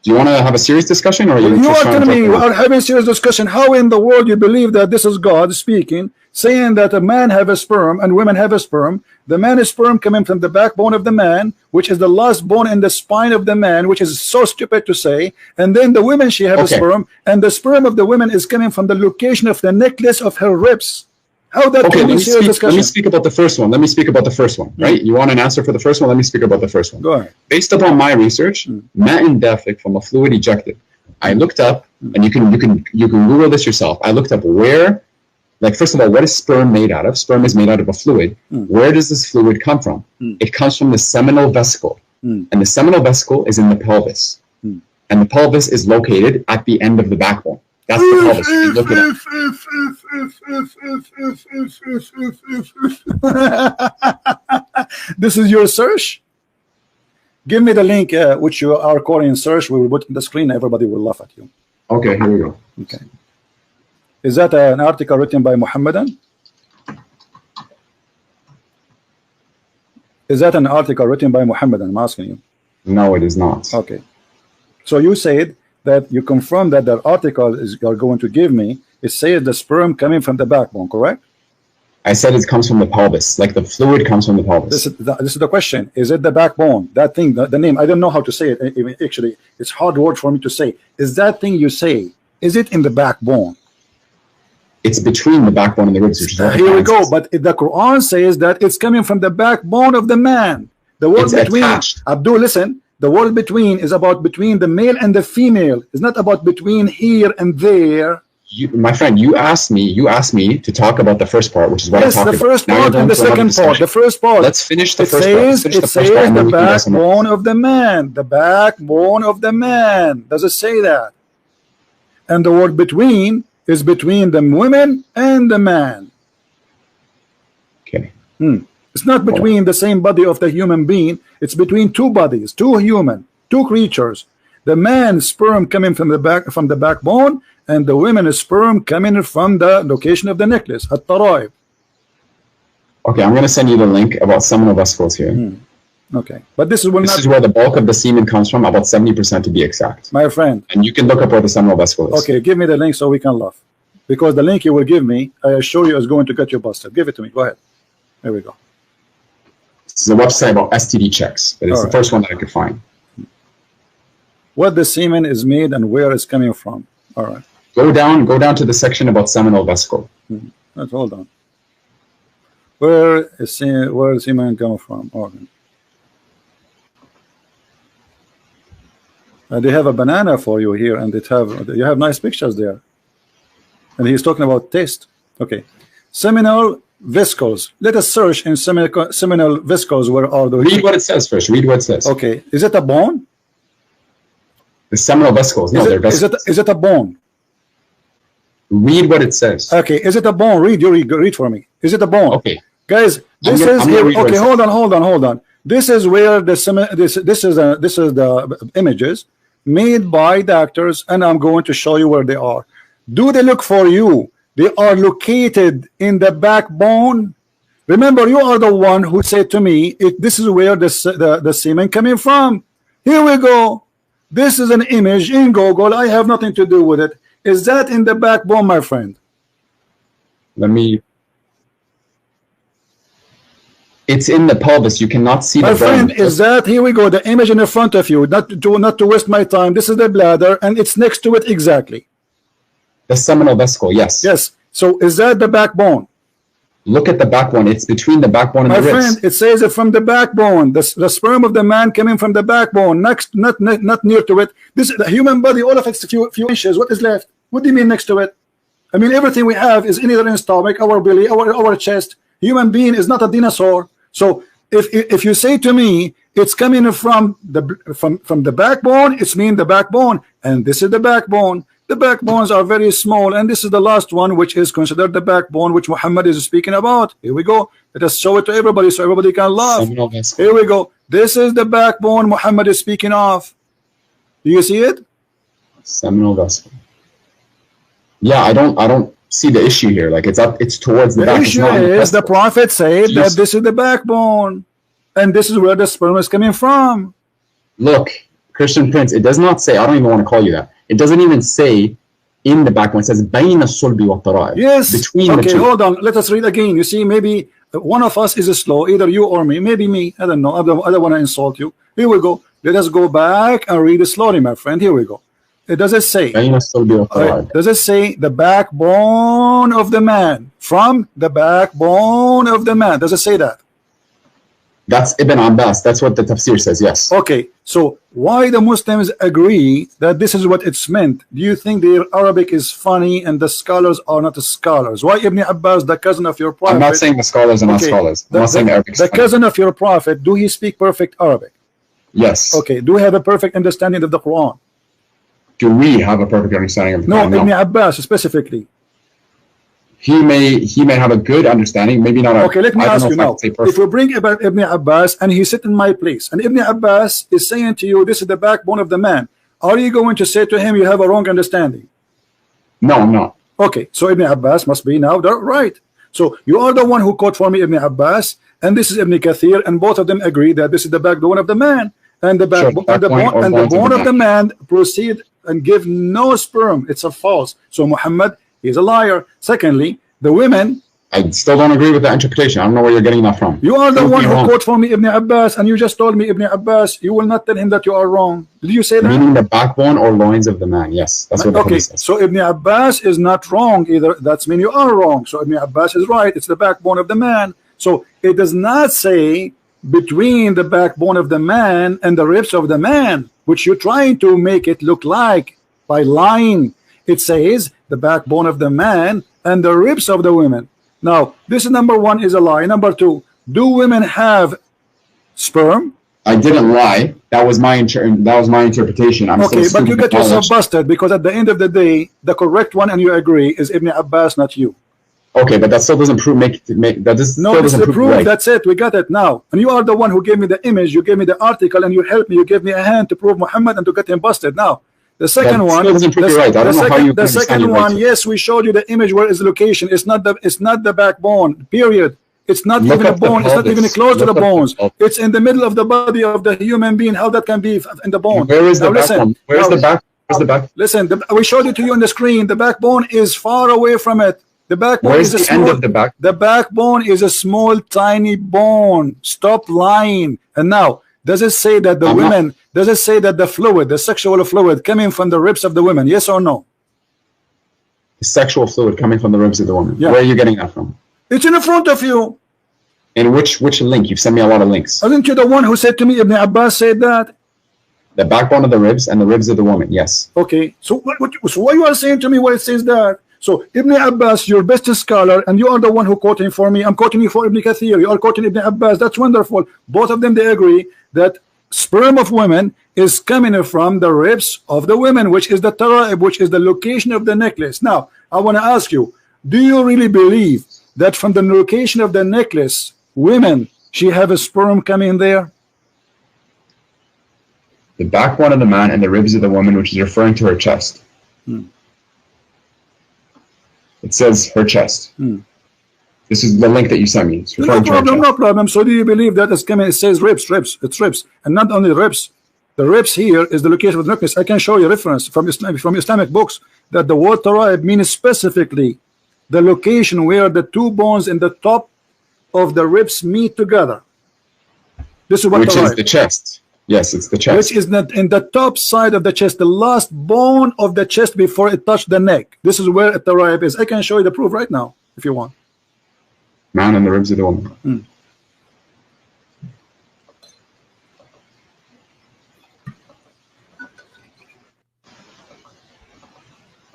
B: Do you want to have a serious discussion, or
A: you are telling me we are having a serious discussion? How in the world you believe that this is God speaking, saying that a man have a sperm and women have a sperm? The man's sperm coming from the backbone of the man, which is the last bone in the spine of the man, which is so stupid to say. And then the women, she have a sperm, and the sperm of the women is coming from the location of the necklace of her ribs. How that can be serious discussion?
B: Let me speak about the first one. Right? You want an answer for the first one? Let me speak about the first one.
A: Go ahead.
B: Based upon my research, ma'in dafiq, from a fluid ejected. I looked up, and you can Google this yourself. I looked up where, like, first of all, what is sperm made out of? Sperm is made out of a fluid. Where does this fluid come from? It comes from the seminal vesicle, and the seminal vesicle is in the pelvis, and the pelvis is located at the end of the backbone. That's the pelvis. You look
A: it up. This is your search? Give me the link which you are calling search. We will put on the screen. Everybody will laugh at you.
B: Okay, here we go.
A: Okay. Is that an article written by Muhammadan? Is that an article written by Muhammadan? I'm asking you.
B: No, it is not.
A: Okay. So you said that you confirm that the article is you're going to give me, it says the sperm coming from the backbone, correct?
B: I said it comes from the pelvis, like the fluid comes from the pelvis.
A: This is the question. Is it the backbone? That thing, the name, I don't know how to say it. Actually, it's hard word for me to say. Is that thing you say, is it in the backbone?
B: It's between the backbone and the ribs.
A: Here we go. But the Quran says that it's coming from the backbone of the man. The word between, Abdul, listen. The word between is about between the male and the female. It's not about between here and there.
B: My friend, you asked me to talk about the first part, which is what I talked about.
A: Yes, the first part and the second part. The first part.
B: Let's finish the first part.
A: It says the backbone of the man. The backbone of the man. Does it say that? And the word between is between the women and the man.
B: Okay.
A: It's not between the same body of the human being. It's between two bodies, two creatures. The man's sperm coming from the backbone, and the women's sperm coming from the location of the necklace, at-taraib.
B: Okay, I'm going to send you the link about seminal vesicles here.
A: Okay, but this is
B: where the bulk of the semen comes from, about 70% to be exact.
A: My friend.
B: And you can look up where the seminal vesicle is.
A: Okay, give me the link so we can laugh. Because the link you will give me, I assure you, is going to get you busted. Give it to me. Go ahead. There we go.
B: This is a website about STD checks. But it's the first one that I could find.
A: What the semen is made and where it's coming from. All right.
B: Go down to the section about seminal vesicle.
A: Hold on. Where is semen come from? Okay. They have a banana for you here, and you have nice pictures there. And he's talking about taste. Okay, seminal vesicles. Let us search in seminal vesicles. Where are those?
B: Read what it says first. Read what it says.
A: Okay, is it a bone?
B: The seminal vesicles. No, they're vesicles.
A: Is it a bone?
B: Read what it says.
A: Okay, is it a bone? Read for me. Is it a bone?
B: Okay,
A: guys, this is here. Okay, hold on. This is where the this is the images made by doctors, and I'm going to show you where they are. Do they look for you? They are located in the backbone. Remember, you are the one who said to me, this is where the semen coming from. Here we go. This is an image in Google. I have nothing to do with it. Is that in the backbone, my friend?
B: It's in the pelvis. You cannot see
A: my
B: the bone.
A: friend, is that, here we go, the image in the front of you, not to waste my time. This is the bladder, and it's next to it exactly.
B: The seminal vesicle, yes.
A: Yes. So is that the backbone?
B: Look at the backbone. It's between the backbone and the ribs.
A: My friend, it says it from the backbone. The sperm of the man coming from the backbone, not near to it. This is the human body, all of it's a few inches. What is left? What do you mean next to it? I mean, everything we have is either in stomach, our belly, our chest. Human being is not a dinosaur. So if you say to me it's coming from the backbone, it's mean the backbone, and this is the backbone. The backbones are very small, and this is the last one, which is considered the backbone, which Muhammad is speaking about. Here we go. Let us show it to everybody so everybody can laugh. Here we go. This is the backbone Muhammad is speaking of. Do you see it?
B: Seminal vesicle. Yeah, I don't see the issue here. Like it's towards the back.
A: The issue is the prophet said that this is the backbone, and this is where the sperm is coming from.
B: Look, Christian Prince, it does not say, I don't even want to call you that. It doesn't even say in the backbone. It says بين الصلب والترائب.
A: Yes.
B: Between the two.
A: Hold on. Let us read again. You see, maybe one of us is slow, either you or me, maybe me. I don't know. I don't want to insult you. Here we go. Let us go back and read it slowly, my friend. Here we go. It does it say? Does it say the backbone of the man? From the backbone of the man. Does it say that?
B: That's Ibn Abbas. That's what the tafsir says, yes.
A: Okay, so why the Muslims agree that this is what it's meant? Do you think their Arabic is funny and the scholars are not the scholars? Why Ibn Abbas, the cousin of your prophet?
B: I'm not saying the scholars are not scholars. I'm not saying Arabic.
A: The cousin of your prophet, do he speak perfect Arabic?
B: Yes.
A: Okay, do we have a perfect understanding of the Quran?
B: Do we have a perfect understanding of the Quran?
A: No, Ibn Abbas specifically.
B: He may have a good understanding, maybe not.
A: Okay, let me ask you now. If we bring Ibn Abbas and he sit in my place, and Ibn Abbas is saying to you, this is the backbone of the man, are you going to say to him you have a wrong understanding?
B: No, I'm not.
A: Okay, so Ibn Abbas must be now right. So you are the one who quote for me Ibn Abbas, and this is Ibn Kathir, and both of them agree that this is the backbone of the man, and the bone of the man proceed and give no sperm. It's a false. So Muhammad, he's a liar. Secondly, the women.
B: I still don't agree with that interpretation. I don't know where you're getting that from.
A: You are the one who quote for me Ibn Abbas, and you just told me Ibn Abbas. You will not tell him that you are wrong. Did you say that?
B: Meaning the backbone or loins of the man. Yes, that's what the hadith says.
A: So Ibn Abbas is not wrong either. That's mean you are wrong. So Ibn Abbas is right. It's the backbone of the man. So it does not say between the backbone of the man and the ribs of the man, which you're trying to make it look like by lying. It says the backbone of the man and the ribs of the women. Now, this is number one, is a lie. Number two, do women have sperm?
B: I didn't lie. That was my interpretation.
A: Okay, but you get yourself busted, because at the end of the day, the correct one, and you agree, is Ibn Abbas, not you.
B: Okay, but that still doesn't prove that this
A: No,
B: still
A: this is
B: doesn't
A: the
B: prove
A: proof.
B: right.
A: That's it. We got it now. And you are the one who gave me the image. You gave me the article, and you helped me. You gave me a hand to prove Muhammad and to get him busted. Now, the second
B: That
A: one.
B: still doesn't prove you're right. I don't know how you
A: The second one. Yes, we showed you the image. Where is the location? It's not the backbone. Period. It's not even a bone. It's not even close to the bones. It's in the middle of the body of the human being. How that can be in the bone?
B: Where is the backbone? Where's the back? Where's the back?
A: Listen, we showed it to you on the screen. The backbone is far away from it. The backbone
B: Where's
A: is
B: the end of the back?
A: The backbone is a small, tiny bone. Stop lying. And now, does it say that the women? Does it say that the fluid, the sexual fluid, coming from the ribs of the women? Yes or no?
B: The sexual fluid coming from the ribs of the woman.
A: Yeah.
B: Where are you getting that from?
A: It's in front of you.
B: In which link? You've sent me a lot of links.
A: Aren't you the one who said to me, Ibn Abbas said that?
B: The backbone of the ribs and the ribs of the woman. Yes.
A: Okay. So so why you are saying to me where it says that? So Ibn Abbas, your best scholar, and you are the one who quoting for me. I'm quoting you for Ibn Kathir. You are quoting Ibn Abbas. That's wonderful. Both of them, they agree that sperm of women is coming from the ribs of the women, which is the tara'ib, which is the location of the necklace. Now, I want to ask you, do you really believe that from the location of the necklace, women, she have a sperm coming there?
B: The backbone of the man and the ribs of the woman, which is referring to her chest. It says her chest. This is the link that you sent me. It's referring to her chest.
A: No problem. So do you believe that it's coming? It says ribs. It's ribs, and not only ribs. The ribs here is the location of the necklace. I can show you reference from Islamic books that the word tara'ib means specifically the location where the two bones in the top of the ribs meet together. This is what
B: which is the chest. Yes, it's the chest.
A: Which is not in the top side of the chest, the last bone of the chest before it touched the neck. This is where the tara'ib is. I can show you the proof right now if you want.
B: Man and the ribs of the woman.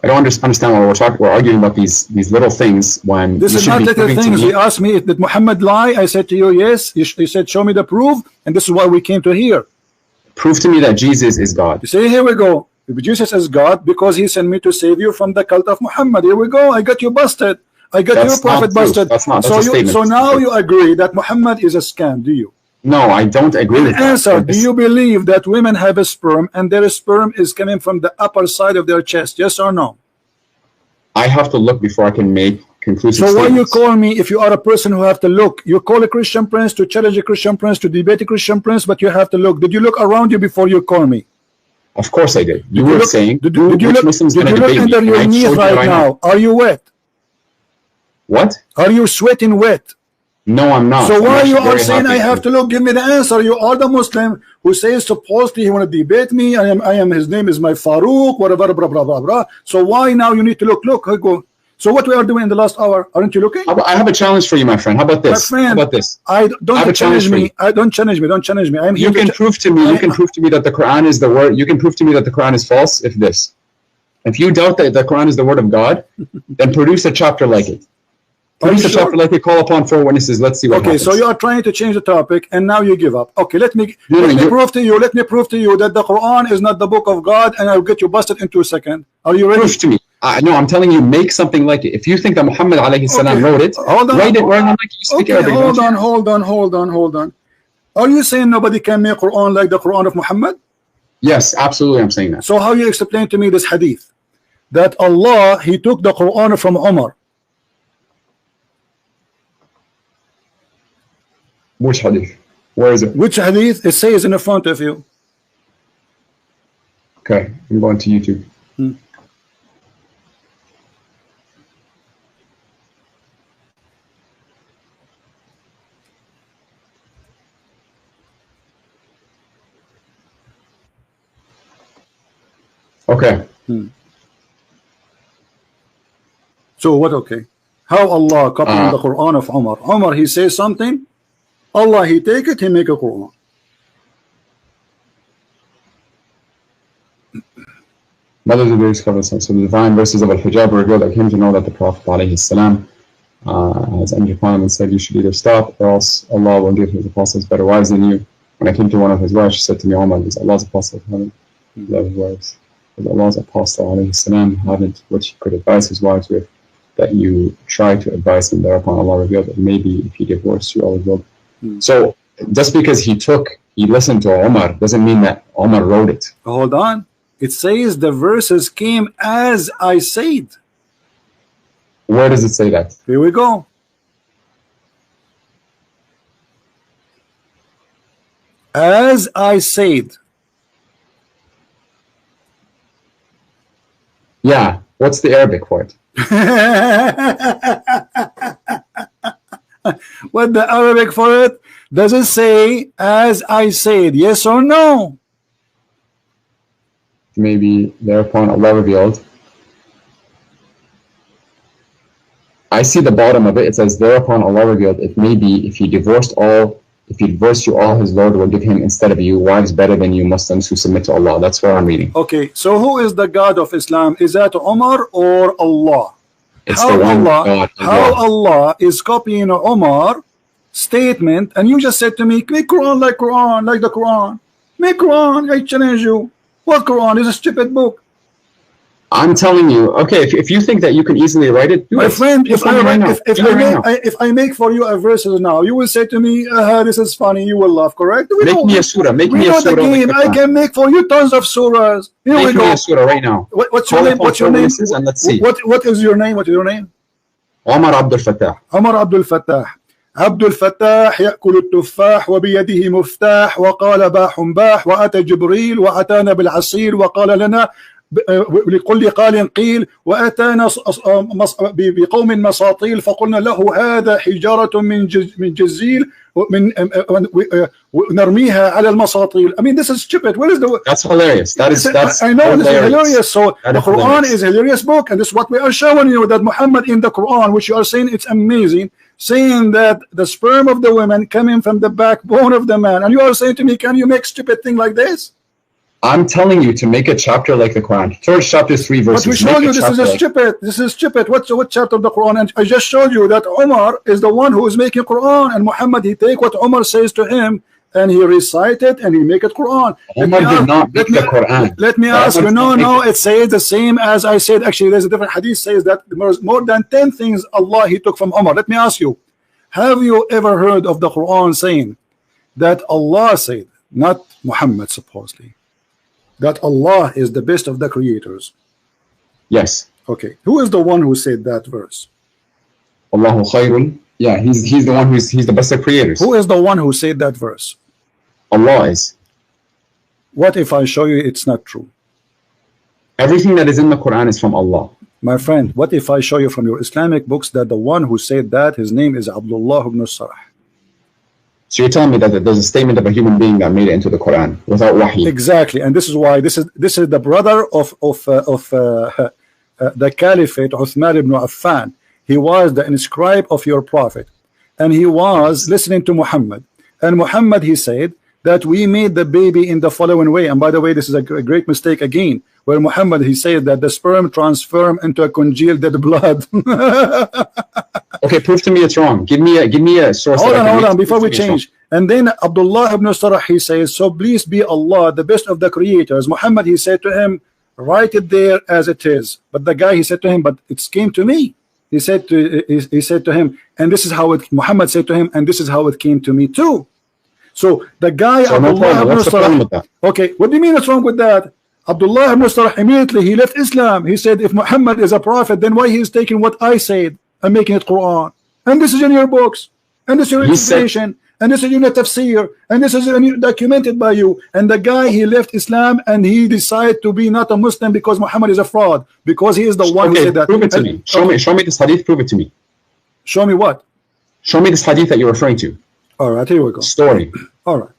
B: I don't understand why we're arguing about these little things when
A: this is not little things. You asked me, did Muhammad lie? I said to you, yes. You said, show me the proof, and this is why we came to here.
B: Prove to me that Jesus is God.
A: You say, here we go. Jesus is God because he sent me to save you from the cult of Muhammad. Here we go. I got you busted. I got your prophet busted.
B: That's not.
A: So now you agree that Muhammad is a scam, do you?
B: No, I don't agree with that.
A: Answer, do you believe that women have a sperm and their sperm is coming from the upper side of their chest? Yes or no?
B: I have to look before I can make conclusive
A: statements. So why you call me if you are a person who have to look? You call a Christian prince to challenge a Christian prince, to debate a Christian prince, but you have to look. Did you look around you before you call me?
B: Of course I did. You were saying,
A: did you look under your knees right now? Are you wet?
B: What?
A: Are you sweating wet?
B: No, I'm not.
A: So why you are saying I have to look? Give me the answer. You are the Muslim who says supposedly he want to debate me. I am. His name is my Farouk. Whatever. Blah blah blah blah. So why now you need to look? Look. I go. So what we are doing in the last hour? Aren't you looking?
B: I have a challenge for you, my friend. How about this?
A: My friend,
B: how about this?
A: Don't challenge me. Don't challenge me. Don't challenge me. I'm here.
B: You can prove to me. You can prove to me that the Quran is the word. You can prove to me that the Quran is false. If you doubt that the Quran is the word of God, then produce a chapter like it. Produce a chapter like it. Call upon 4 witnesses. Let's see what happens.
A: Okay, so you are trying to change the topic, and now you give up. Okay, let me prove to you. Let me prove to you that the Quran is not the book of God, and I'll get you busted in 2 seconds. Are you ready?
B: Prove to me. No, I'm telling you, make something like it. If you think that Muhammad alayhi salam wrote it, write it where like you speak Arabic.
A: Hold on. Are you saying nobody can make Quran like the Quran of Muhammad?
B: Yes, absolutely, I'm saying that.
A: So how you explain to me this hadith? That Allah, He took the Quran from Umar.
B: Which hadith? Where is it?
A: Which hadith? It says in the front of you.
B: Okay, I'm going to YouTube. Okay.
A: So what? Okay. How Allah copying the Quran of Umar? Umar, he says something. Allah, He take it, He make a Quran.
B: Mothers of these scholars, so the divine verses of Al-Hijab revealed that came to know that the Prophet ﷺ has entered upon him and said, you should either stop or else Allah will give his apostles better wives than you. When I came to one of his wives, she said to me, Umar, is Allah's apostle of heaven love his wives? Is Allah's apostle ﷺ haven't what he could advise his wives with? that you try to advise him thereupon Allah revealed that maybe if he divorced you, Allah revealed. So just because he listened to Omar doesn't mean that Omar wrote it.
A: Hold on. It says the verses came as I said.
B: Where does it say that?
A: Here we go. As I said.
B: Yeah. What's the Arabic for it?
A: What the Arabic for it? Does it say as I said? Yes or no?
B: Maybe thereupon Allah revealed. I see the bottom of it. It says thereupon Allah revealed, it may be if he divorced you, all his Lord will give him instead of you wives better than you Muslims who submit to Allah. That's what I'm reading.
A: Okay, so who is the God of Islam? Is that Omar or Allah?
B: It's the one God.
A: How Allah is copying Omar statement, and you just said to me, make Quran like the Quran. Make Quran, I challenge you. What Quran is a stupid book.
B: I'm telling you, okay, if you think that you can easily write it, do
A: my
B: it.
A: friend, if I make for you a verse now, you will say to me, this is funny, you will laugh, correct?
B: Make me a surah. Make me a surah.
A: I can make for you tons of surahs.
B: Make me a surah right now.
A: What's your name? What's your name?
B: And let's see.
A: What is your name? What is your name?
B: Omar Abdul Fattah.
A: Omar Abdul Fattah. عبد الفتاح يأكل التفاح وبيده مفتاح وقال باح باح وأتى جبريل وأتانا بالعصير وقال لنا لكل قال قيل وأتانا بقوم مساطيل فقلنا له هذا حجارة من جزيل نرميها على المساطيل. I mean, this is stupid. What is the?
B: That's hilarious. That's
A: I know
B: hilarious.
A: This is hilarious. So
B: that
A: the Quran
B: hilarious.
A: is a hilarious book, and this is what we are showing you, that Muhammad in the Quran, which you are saying it's amazing, saying that the sperm of the woman coming from the backbone of the man, and you are saying to me, can you make stupid thing like this?
B: I'm telling you to make a chapter like the Quran. Towards chapter 3 verses.
A: But we showed you this is stupid. This is stupid. What chapter of the Quran? And I just showed you that Umar is the one who is making Quran, and Muhammad, he take what Umar says to him and he recite it and he make it Quran.
B: Umar did not make the Quran.
A: Let me ask you. No, it says the same as I said. Actually, there's a different hadith says that more than 10 things Allah he took from Umar. Let me ask you, have you ever heard of the Quran saying that Allah said, not Muhammad supposedly, that Allah is the best of the creators?
B: Yes.
A: Okay. Who is the one who said that verse?
B: Allahu khayrun. Yeah, he's the one he's the best of creators.
A: Who is the one who said that verse?
B: Allah is.
A: What if I show you it's not true?
B: Everything that is in the Quran is from Allah.
A: My friend, what if I show you from your Islamic books that the one who said that, his name is Abdullah ibn Sarah?
B: So you're telling me that there's a statement of a human being that made it into the Quran without wahi?
A: Exactly, and this is why this is the brother of the Caliphate, Uthman ibn Affan. He was the inscribe of your prophet, and he was listening to Muhammad. And Muhammad, he said that we made the baby in the following way. And by the way, this is a great mistake again, where Muhammad, he said that the sperm transform into a congealed dead blood.
B: Okay, prove to me it's wrong. Give me a source.
A: Hold on, before we change. And then Abdullah ibn Sarah, he says, so please be Allah, the best of the creators. Muhammad, he said to him, write it there as it is. But the guy, he said to him, but it came to me. He said to him, and this is how it. Muhammad said to him, and this is how it came to me too. So the guy,
B: so
A: Abdullah ibn
B: Sarah.
A: Okay, what do you mean what's wrong with that? Abdullah ibn Sarah immediately he left Islam. He said, if Muhammad is a prophet, then why he is taking what I said and making it Quran? And this is in your books, and this is your inspiration, and this is in your tafsir, and this is documented by you. And the guy, he left Islam and he decided to be not a Muslim because Muhammad is a fraud, because he is the one who said that.
B: Prove it to me. Show me this hadith. Prove it to me.
A: Show me what?
B: Show me this hadith that you're referring to.
A: All right, here we go.
B: Story.
A: All right.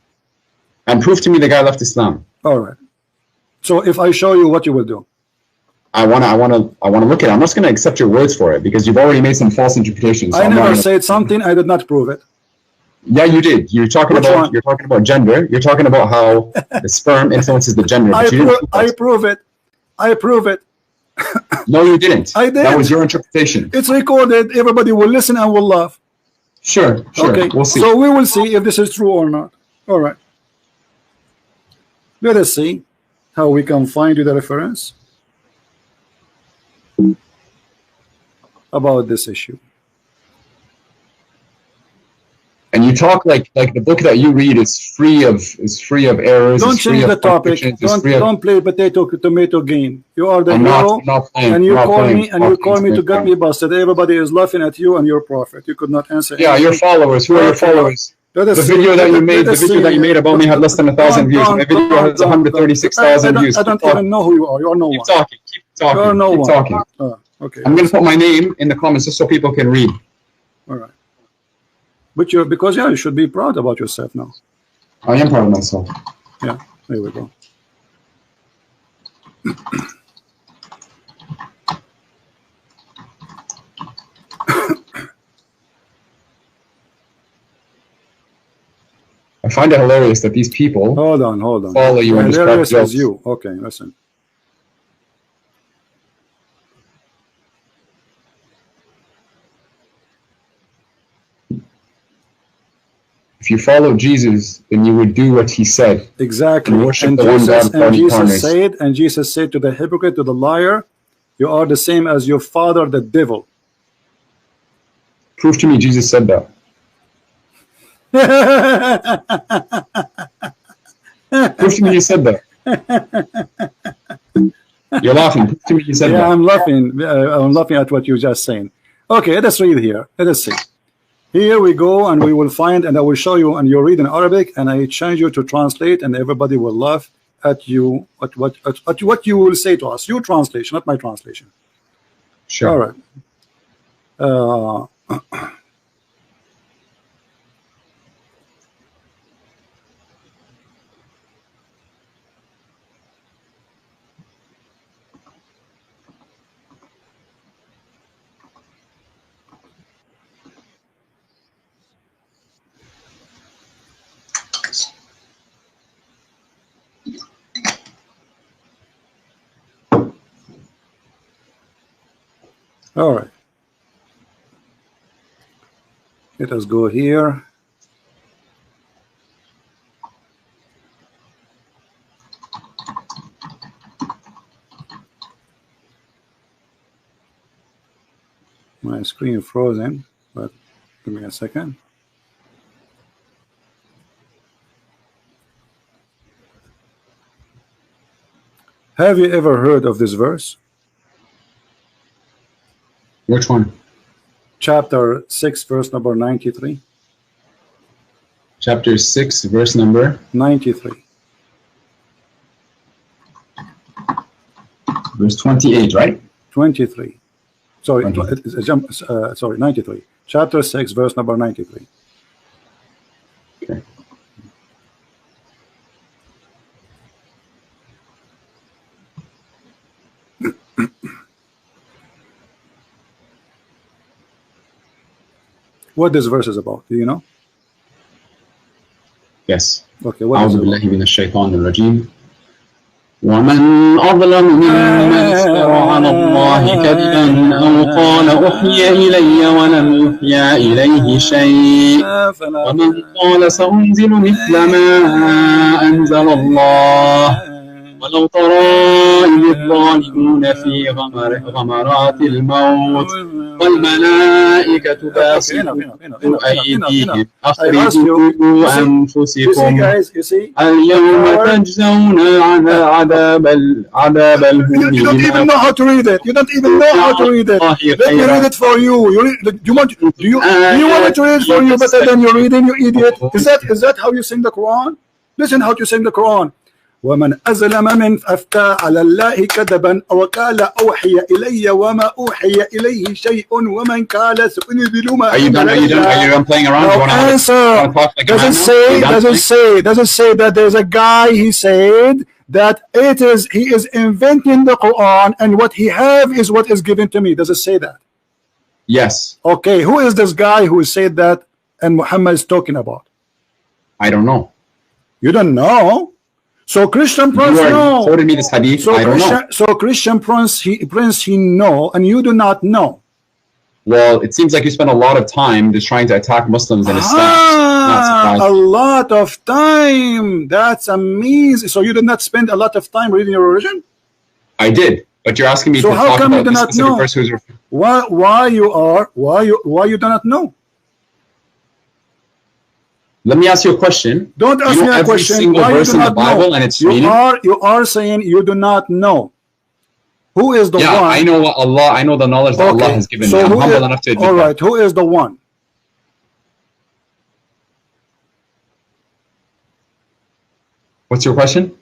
B: And prove to me the guy left Islam.
A: All right. So if I show you, what you will do?
B: I wanna look at it. I'm just gonna accept your words for it because you've already made some false interpretations. So
A: I never said something. I did not prove it.
B: Yeah, you did. You're talking about gender. You're talking about how the sperm influences the gender.
A: I prove it. I prove it.
B: No, you didn't.
A: I did.
B: That was your interpretation.
A: It's recorded. Everybody will listen and will laugh.
B: Sure.
A: Okay.
B: We'll see.
A: So we will see if this is true or not. All right. Let us see how we can find you the reference. about this issue.
B: And you talk like the book that you read is free of errors.
A: Don't change the topic. Don't play tomato game. You are the hero, and you call me to get me busted. Everybody is laughing at you and your prophet. You could not answer.
B: Yeah, your followers. Who are your followers? The video that you made about me had less than 1,000 views. My video has 136,000 views.
A: I don't even know who you are. You are no one.
B: Keep talking.
A: You are no one.
B: Talking.
A: Okay.
B: I'm going to put my name in the comments just so people can read.
A: All right. But you should be proud about yourself now.
B: I am proud of myself.
A: Yeah, there we go.
B: I find it hilarious that these people
A: hold on.
B: follow you and
A: hilarious as you. Okay, listen.
B: If you follow Jesus, then you would do what he said.
A: Exactly.
B: And worship the one God
A: and Jesus said to the hypocrite, to the liar, you are the same as your father, the devil.
B: Prove to me Jesus said that. Prove to me you said that. You're laughing. Prove to me you said that.
A: Yeah, I'm laughing. I'm laughing at what you're just saying. Okay, let us read here. Let us see. Here we go, and we will find, and I will show you, and you read in Arabic, and I change you to translate, and everybody will laugh at you, at what you will say to us. Your translation, not my translation.
B: Sure.
A: All right. All right. Let us go here. My screen frozen, but give me a second. Have you ever heard of this verse?
B: Which one?
A: Chapter 6, verse number 93.
B: Chapter 6, verse number
A: 93.
B: Verse 28, right?
A: 23. Sorry,
B: 23.
A: Sorry, 93. Chapter 6, verse number 93.
B: Okay.
A: What this verse is about, do you know?
B: Yes.
A: Okay, what
B: أعوذ بالله من الشيطان الرجيم ومن أظلم ممن افترى على الله كذبا أو قال أوحي إلي ولم يوحى إليه شيء ومن قال سأنزل مثل ما أنزل الله ولو ترى إذ الظالمون في غمرات الموت والملائكة باسطوا أيديهم أخرجوا أنفسكم اليوم تجزون عذاب الهون.
A: You don't even know how to read it. You don't even know how to read it. Let me read it for you. Do you want me to read it for you better than you're reading, you idiot? Is that how you sing the Quran? Listen how you sing the Quran. ومن أظلم من أفتى على الله كذبا أو قال أوحي إلي وما أوحي إليه شيء ومن قال سأنزل ما
B: Are you done playing around?
A: No answer. Does it say that there's a guy, he said that he is inventing the Quran and what he have is what is given to me? Does it say that?
B: Yes.
A: Okay, who is this guy who said that and Muhammad is talking about?
B: I don't know.
A: You don't know? So Christian Prince know.
B: You quoted me this hadith.
A: So
B: I don't know.
A: So Christian Prince he know, and you do not know.
B: Well, it seems like you spend a lot of time just trying to attack Muslims and Islam.
A: A lot of time. That's amazing. So you did not spend a lot of time reading your religion?
B: I did, But you're asking me
A: so
B: to
A: how
B: talk
A: come
B: about
A: you do
B: this
A: not
B: specific
A: know?
B: verse who's referring.
A: Why you do not know?
B: Let me ask you a question.
A: Don't ask me a
B: every
A: question.
B: single
A: Why
B: verse
A: you do
B: in the
A: not
B: Bible
A: know?
B: and its
A: You
B: meaning?
A: are saying you do not know. Who is the one?
B: I know what Allah. I know the knowledge that Allah has given me. I'm humble enough to admit
A: all right,
B: that.
A: who is the one?
B: What's your question?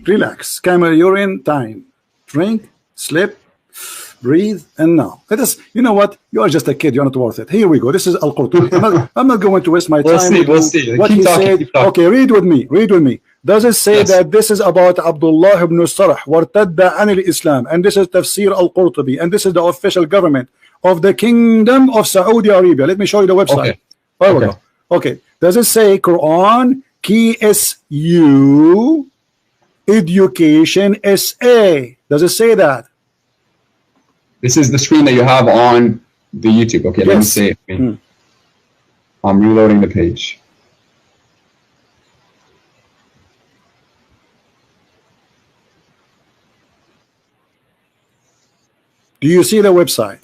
A: Relax. Camel urine time. Drink, sleep, breathe, and now. Let us. You know what? You are just a kid. You're not worth it. Here we go. This is Al-Qurtubi. I'm not going to waste my time.
B: We'll see.
A: What he said. Okay, read with me. Read with me. Does it say that this is about Abdullah ibn Sarh wartadda an al-Islam, and this is Tafsir Al-Qurtubi, and this is the official government of the Kingdom of Saudi Arabia? Let me show you the website. Okay. Does it say Quran KSU Education SA? Does it say that?
B: This is the screen that you have on the YouTube. Okay, let me say it. I'm reloading the page.
A: Do you see the website?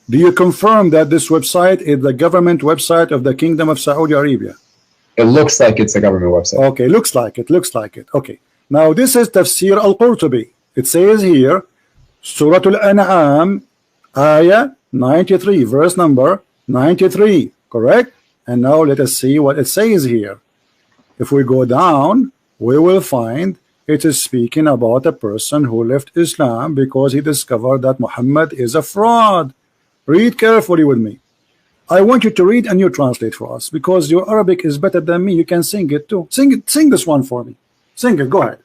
A: Do you confirm that this website is the government website of the Kingdom of Saudi Arabia?
B: It looks like it's a government website.
A: Okay, looks like it. Okay. Now this is Tafsir Al-Qurtubi. It says here, Surah Al-An'am, Ayah 93, verse number 93, correct? And now let us see what it says here. If we go down, we will find it is speaking about a person who left Islam because he discovered that Muhammad is a fraud. Read carefully with me. I want you to read and you translate for us because your Arabic is better than me. You can sing it too. Sing this one for me. Sing it. Go ahead.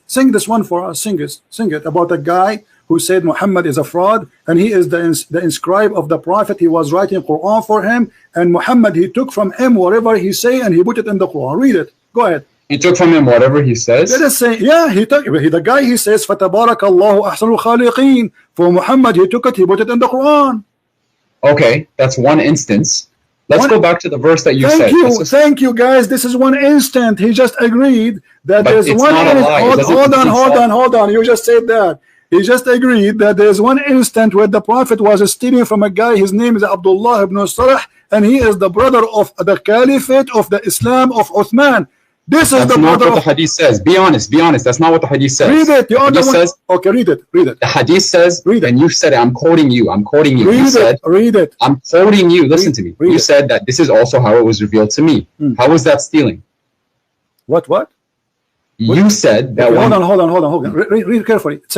A: Sing this one for us. Sing it about a guy who said Muhammad is a fraud and he is the inscribe of the prophet. He was writing Quran for him, and Muhammad, he took from him whatever he say and he put it in the Quran. Read it. Go ahead.
B: He took from him whatever he says.
A: Let us say, the guy, he says فَتَبَارَكَ اللَّهُ أَحْسَنُ الْخَالِقِينَ. For Muhammad, he took it, he put it in the Quran.
B: Okay, that's one instance. Let's go back to the verse that you said.
A: Thank you, guys. This is one instant. He just agreed that there's one. Hold on. You just said that. He just agreed that there's one instant where the Prophet was stealing from a guy. His name is Abdullah ibn Sarh, and he is the brother of the Caliphate of the Islam of Uthman. That's not what the Hadith says.
B: Be honest. That's not what the Hadith says.
A: Read it. Okay, read it.
B: The Hadith says, and you said it. I'm quoting you.
A: Read it.
B: I'm quoting you. Listen to me. You said that this is also how it was revealed to me. How was that stealing?
A: What?
B: You said that.
A: Okay, hold on. Read carefully. It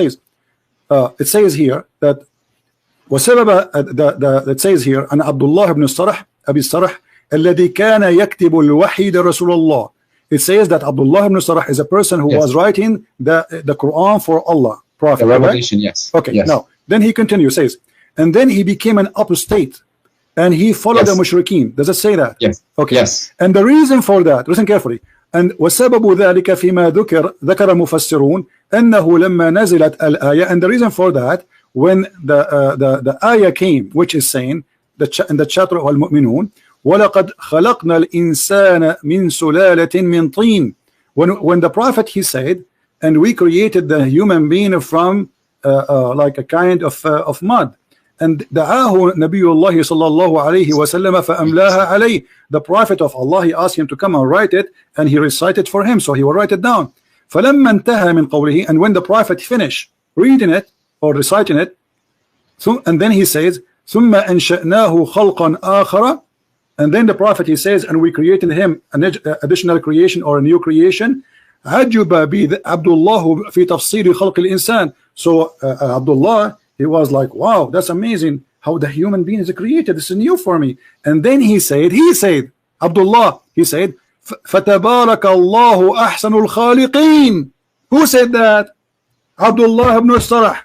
A: says here that it says here أن عبد الله بن الصرح أبي الصرح الذي كان يكتب الوحي لرسول الله. It says that Abdullah ibn Sarh is a person who was writing the Quran for Allah, Prophet.
B: The revelation, yes.
A: Okay, now, then he continues, says, and then he became an apostate, and he followed the mushrikeen. Does it say that?
B: Yes.
A: Okay.
B: Yes.
A: And the reason for that, listen carefully, and وسبب ذلك فيما ذكر مفسرون أنه لما نزلت الآية, and the reason for that, when the ayah came, which is saying, in the chapter of Al-Mu'minun, وَلَقَدْ خَلَقْنَا الْإِنسَانَ مِنْ سُلَالَةٍ مِنْ طِينٍ. When the Prophet, he said, and we created the human being from like a kind of mud. And دعاه نبي الله صلى الله عليه وسلم فأملاها عليه. The Prophet of Allah, he asked him to come and write it, and he recited for him, so he will write it down. فلما انتهى من قوله, and when the Prophet finished reading it or reciting it, and then he says ثم أنشأناه خلقا آخر. And then the Prophet, he says, and we created him an additional creation or a new creation. عجب عبد الله في تفسير خلق الإنسان. So Abdullah, he was like, wow, that's amazing how the human being is created. This is new for me. And then he said, Abdullah, he said, فَتَبَارَكَ اللَّهُ أَحْسَنُ الْخَالِقِينَ. Who said that? Abdullah ibn Sarh.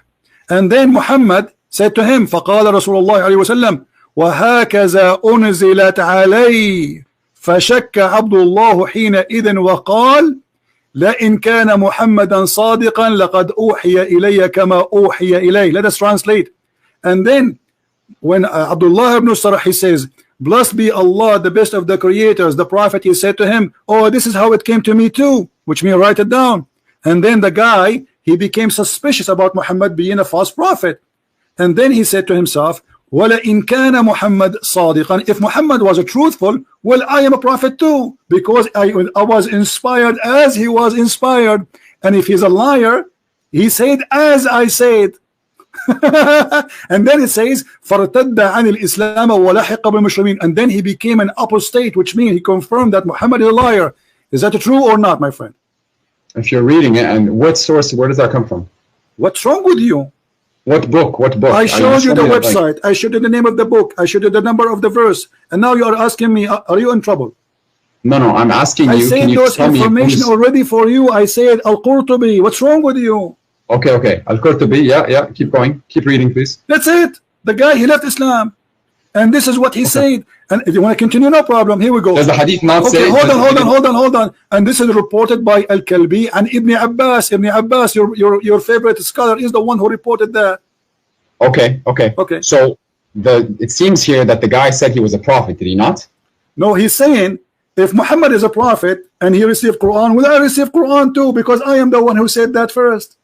A: And then Muhammad said to him, فَقَالَ رسول الله عليه وسلم وهكذا أنزلت علي. فشك عبد الله حينئذ وقال لئن كان محمدا صادقا لقد أوحي إلي كما أوحي إليه. Let us translate. And then when Abdullah ibn Sarh, he says, Blessed be Allah, the best of the creators. The Prophet, he said to him, oh, this is how it came to me too, which means write it down. And then the guy, he became suspicious about Muhammad being a false prophet. And then he said to himself, وَلَئِنْ كَانَ مُحَمَّدْ صَادِقًا, if Muhammad was a truthful, well, I am a prophet too, because I was inspired as he was inspired. And if he's a liar, he said as I said. And then it says فَارْتَدَّ عَنِ الْإِسْلَامَ وَلَحِقَ بِالْمُسْلِمِينَ, and then he became an apostate, which means he confirmed that Muhammad is a liar. Is that true or not, my friend?
B: If you're reading it, and what source, where does that come from?
A: What's wrong with you?
B: What book? What book?
A: I showed you the website. I showed you the name of the book. I showed you the number of the verse. And now you are asking me, are you in trouble?
B: No, no, I'm asking you.
A: I said those information already for you. I said Al-Qurtubi. What's wrong with you?
B: Okay, okay. Al-Qurtubi, yeah, yeah. Keep going. Keep reading, please.
A: That's it. The guy, he left Islam. And this is what he said. And if you want to continue, no problem. Here we go.
B: Does the hadith not say?
A: Hold on. And this is reported by Al-Kalbi and Ibn Abbas. Ibn Abbas, your favorite scholar, is the one who reported that.
B: Okay, okay.
A: Okay.
B: So it seems here that the guy said he was a prophet, did he not?
A: No, he's saying if Muhammad is a prophet and he received Quran, will I receive Quran too? Because I am the one who said that first.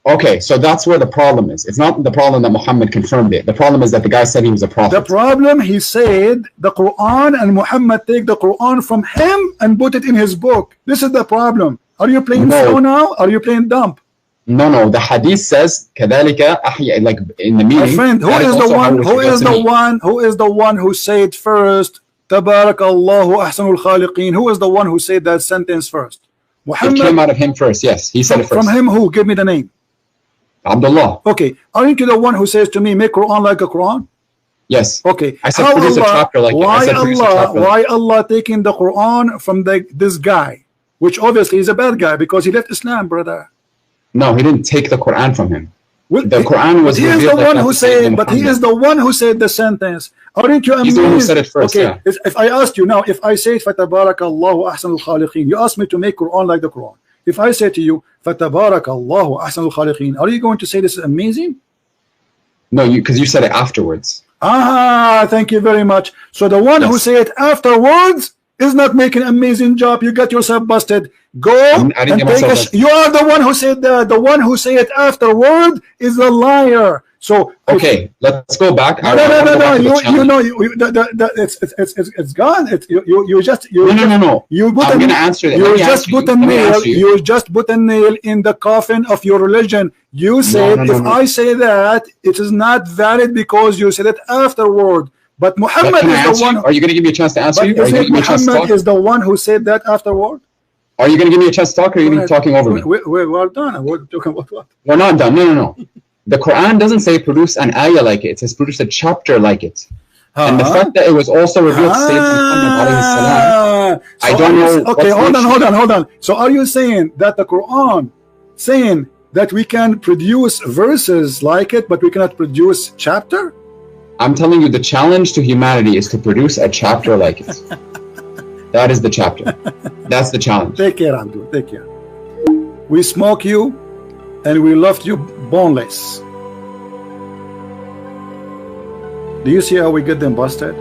B: Okay, so that's where the problem is. It's not the problem that Muhammad confirmed it. The problem is that the guy said he was a prophet.
A: The problem, he said the Quran, and Muhammad take the Quran from him and put it in his book. This is the problem. Are you playing slow now? Are you playing dumb?
B: No, no. The hadith says كذلك أحيا, like in the meaning.
A: My friend, who is the one who said first تبارك الله أحسن الخالقين? Who is the one who said that sentence first?
B: Muhammad. It came out of him first. Yes, he said it first.
A: From him who? Give me the name.
B: Abdullah.
A: Okay, aren't you the one who says to me, make Quran like a Quran?
B: Yes.
A: Okay.
B: I said produce a chapter like it.
A: Why Allah taking the Quran from this guy, which obviously is a bad guy because he left Islam, brother?
B: No, he didn't take the Quran from him.
A: Well,
B: the Quran was
A: he is the one who said, but he is the one who said the sentence. Aren't you amazed?
B: He's the one who said it first.
A: Okay,
B: yeah.
A: If I asked you now, if I say فَتَبَارَكَ اللَّهُ أَحْسَنُ الْخَالِقِينَ, you asked me to make Quran like the Quran. If I say to you, فَتَبَارَكَ اللَّهُ أَحْسَنُ الْخَالِقِينَ, are you going to say this is amazing?
B: No, because you said it afterwards.
A: Ah, thank you very much. So the one who said it afterwards is not making an amazing job. You got yourself busted. Go and take a you are the one who said that. The one who said it afterward is a liar. So
B: okay, let's go back.
A: No. You know, it's gone. You just
B: no.
A: You put
B: I'm going to answer that.
A: You just put a nail. You just put a nail in the coffin of your religion. You said if I say that, it is not valid because you said it afterward. But Muhammad is the one.
B: Are you going to give me a chance to answer you?
A: Muhammad is the one who said that afterward.
B: Are you going to give me a chance to talk, or are you going to be talking over me?
A: We're done. We're talking about what?
B: We're not done. No. The Quran doesn't say produce an ayah like it. It says produce a chapter like it. And the fact that it was also revealed to Sayyidina Muhammad alayhi salam, I don't know.
A: Okay, hold on. So are you saying that the Quran saying that we can produce verses like it, but we cannot produce chapter?
B: I'm telling you, the challenge to humanity is to produce a chapter like it. That is the chapter. That's the challenge.
A: Take care, Abdul. Take care. We smoke you, and we left you boneless. Do you see how we get them busted?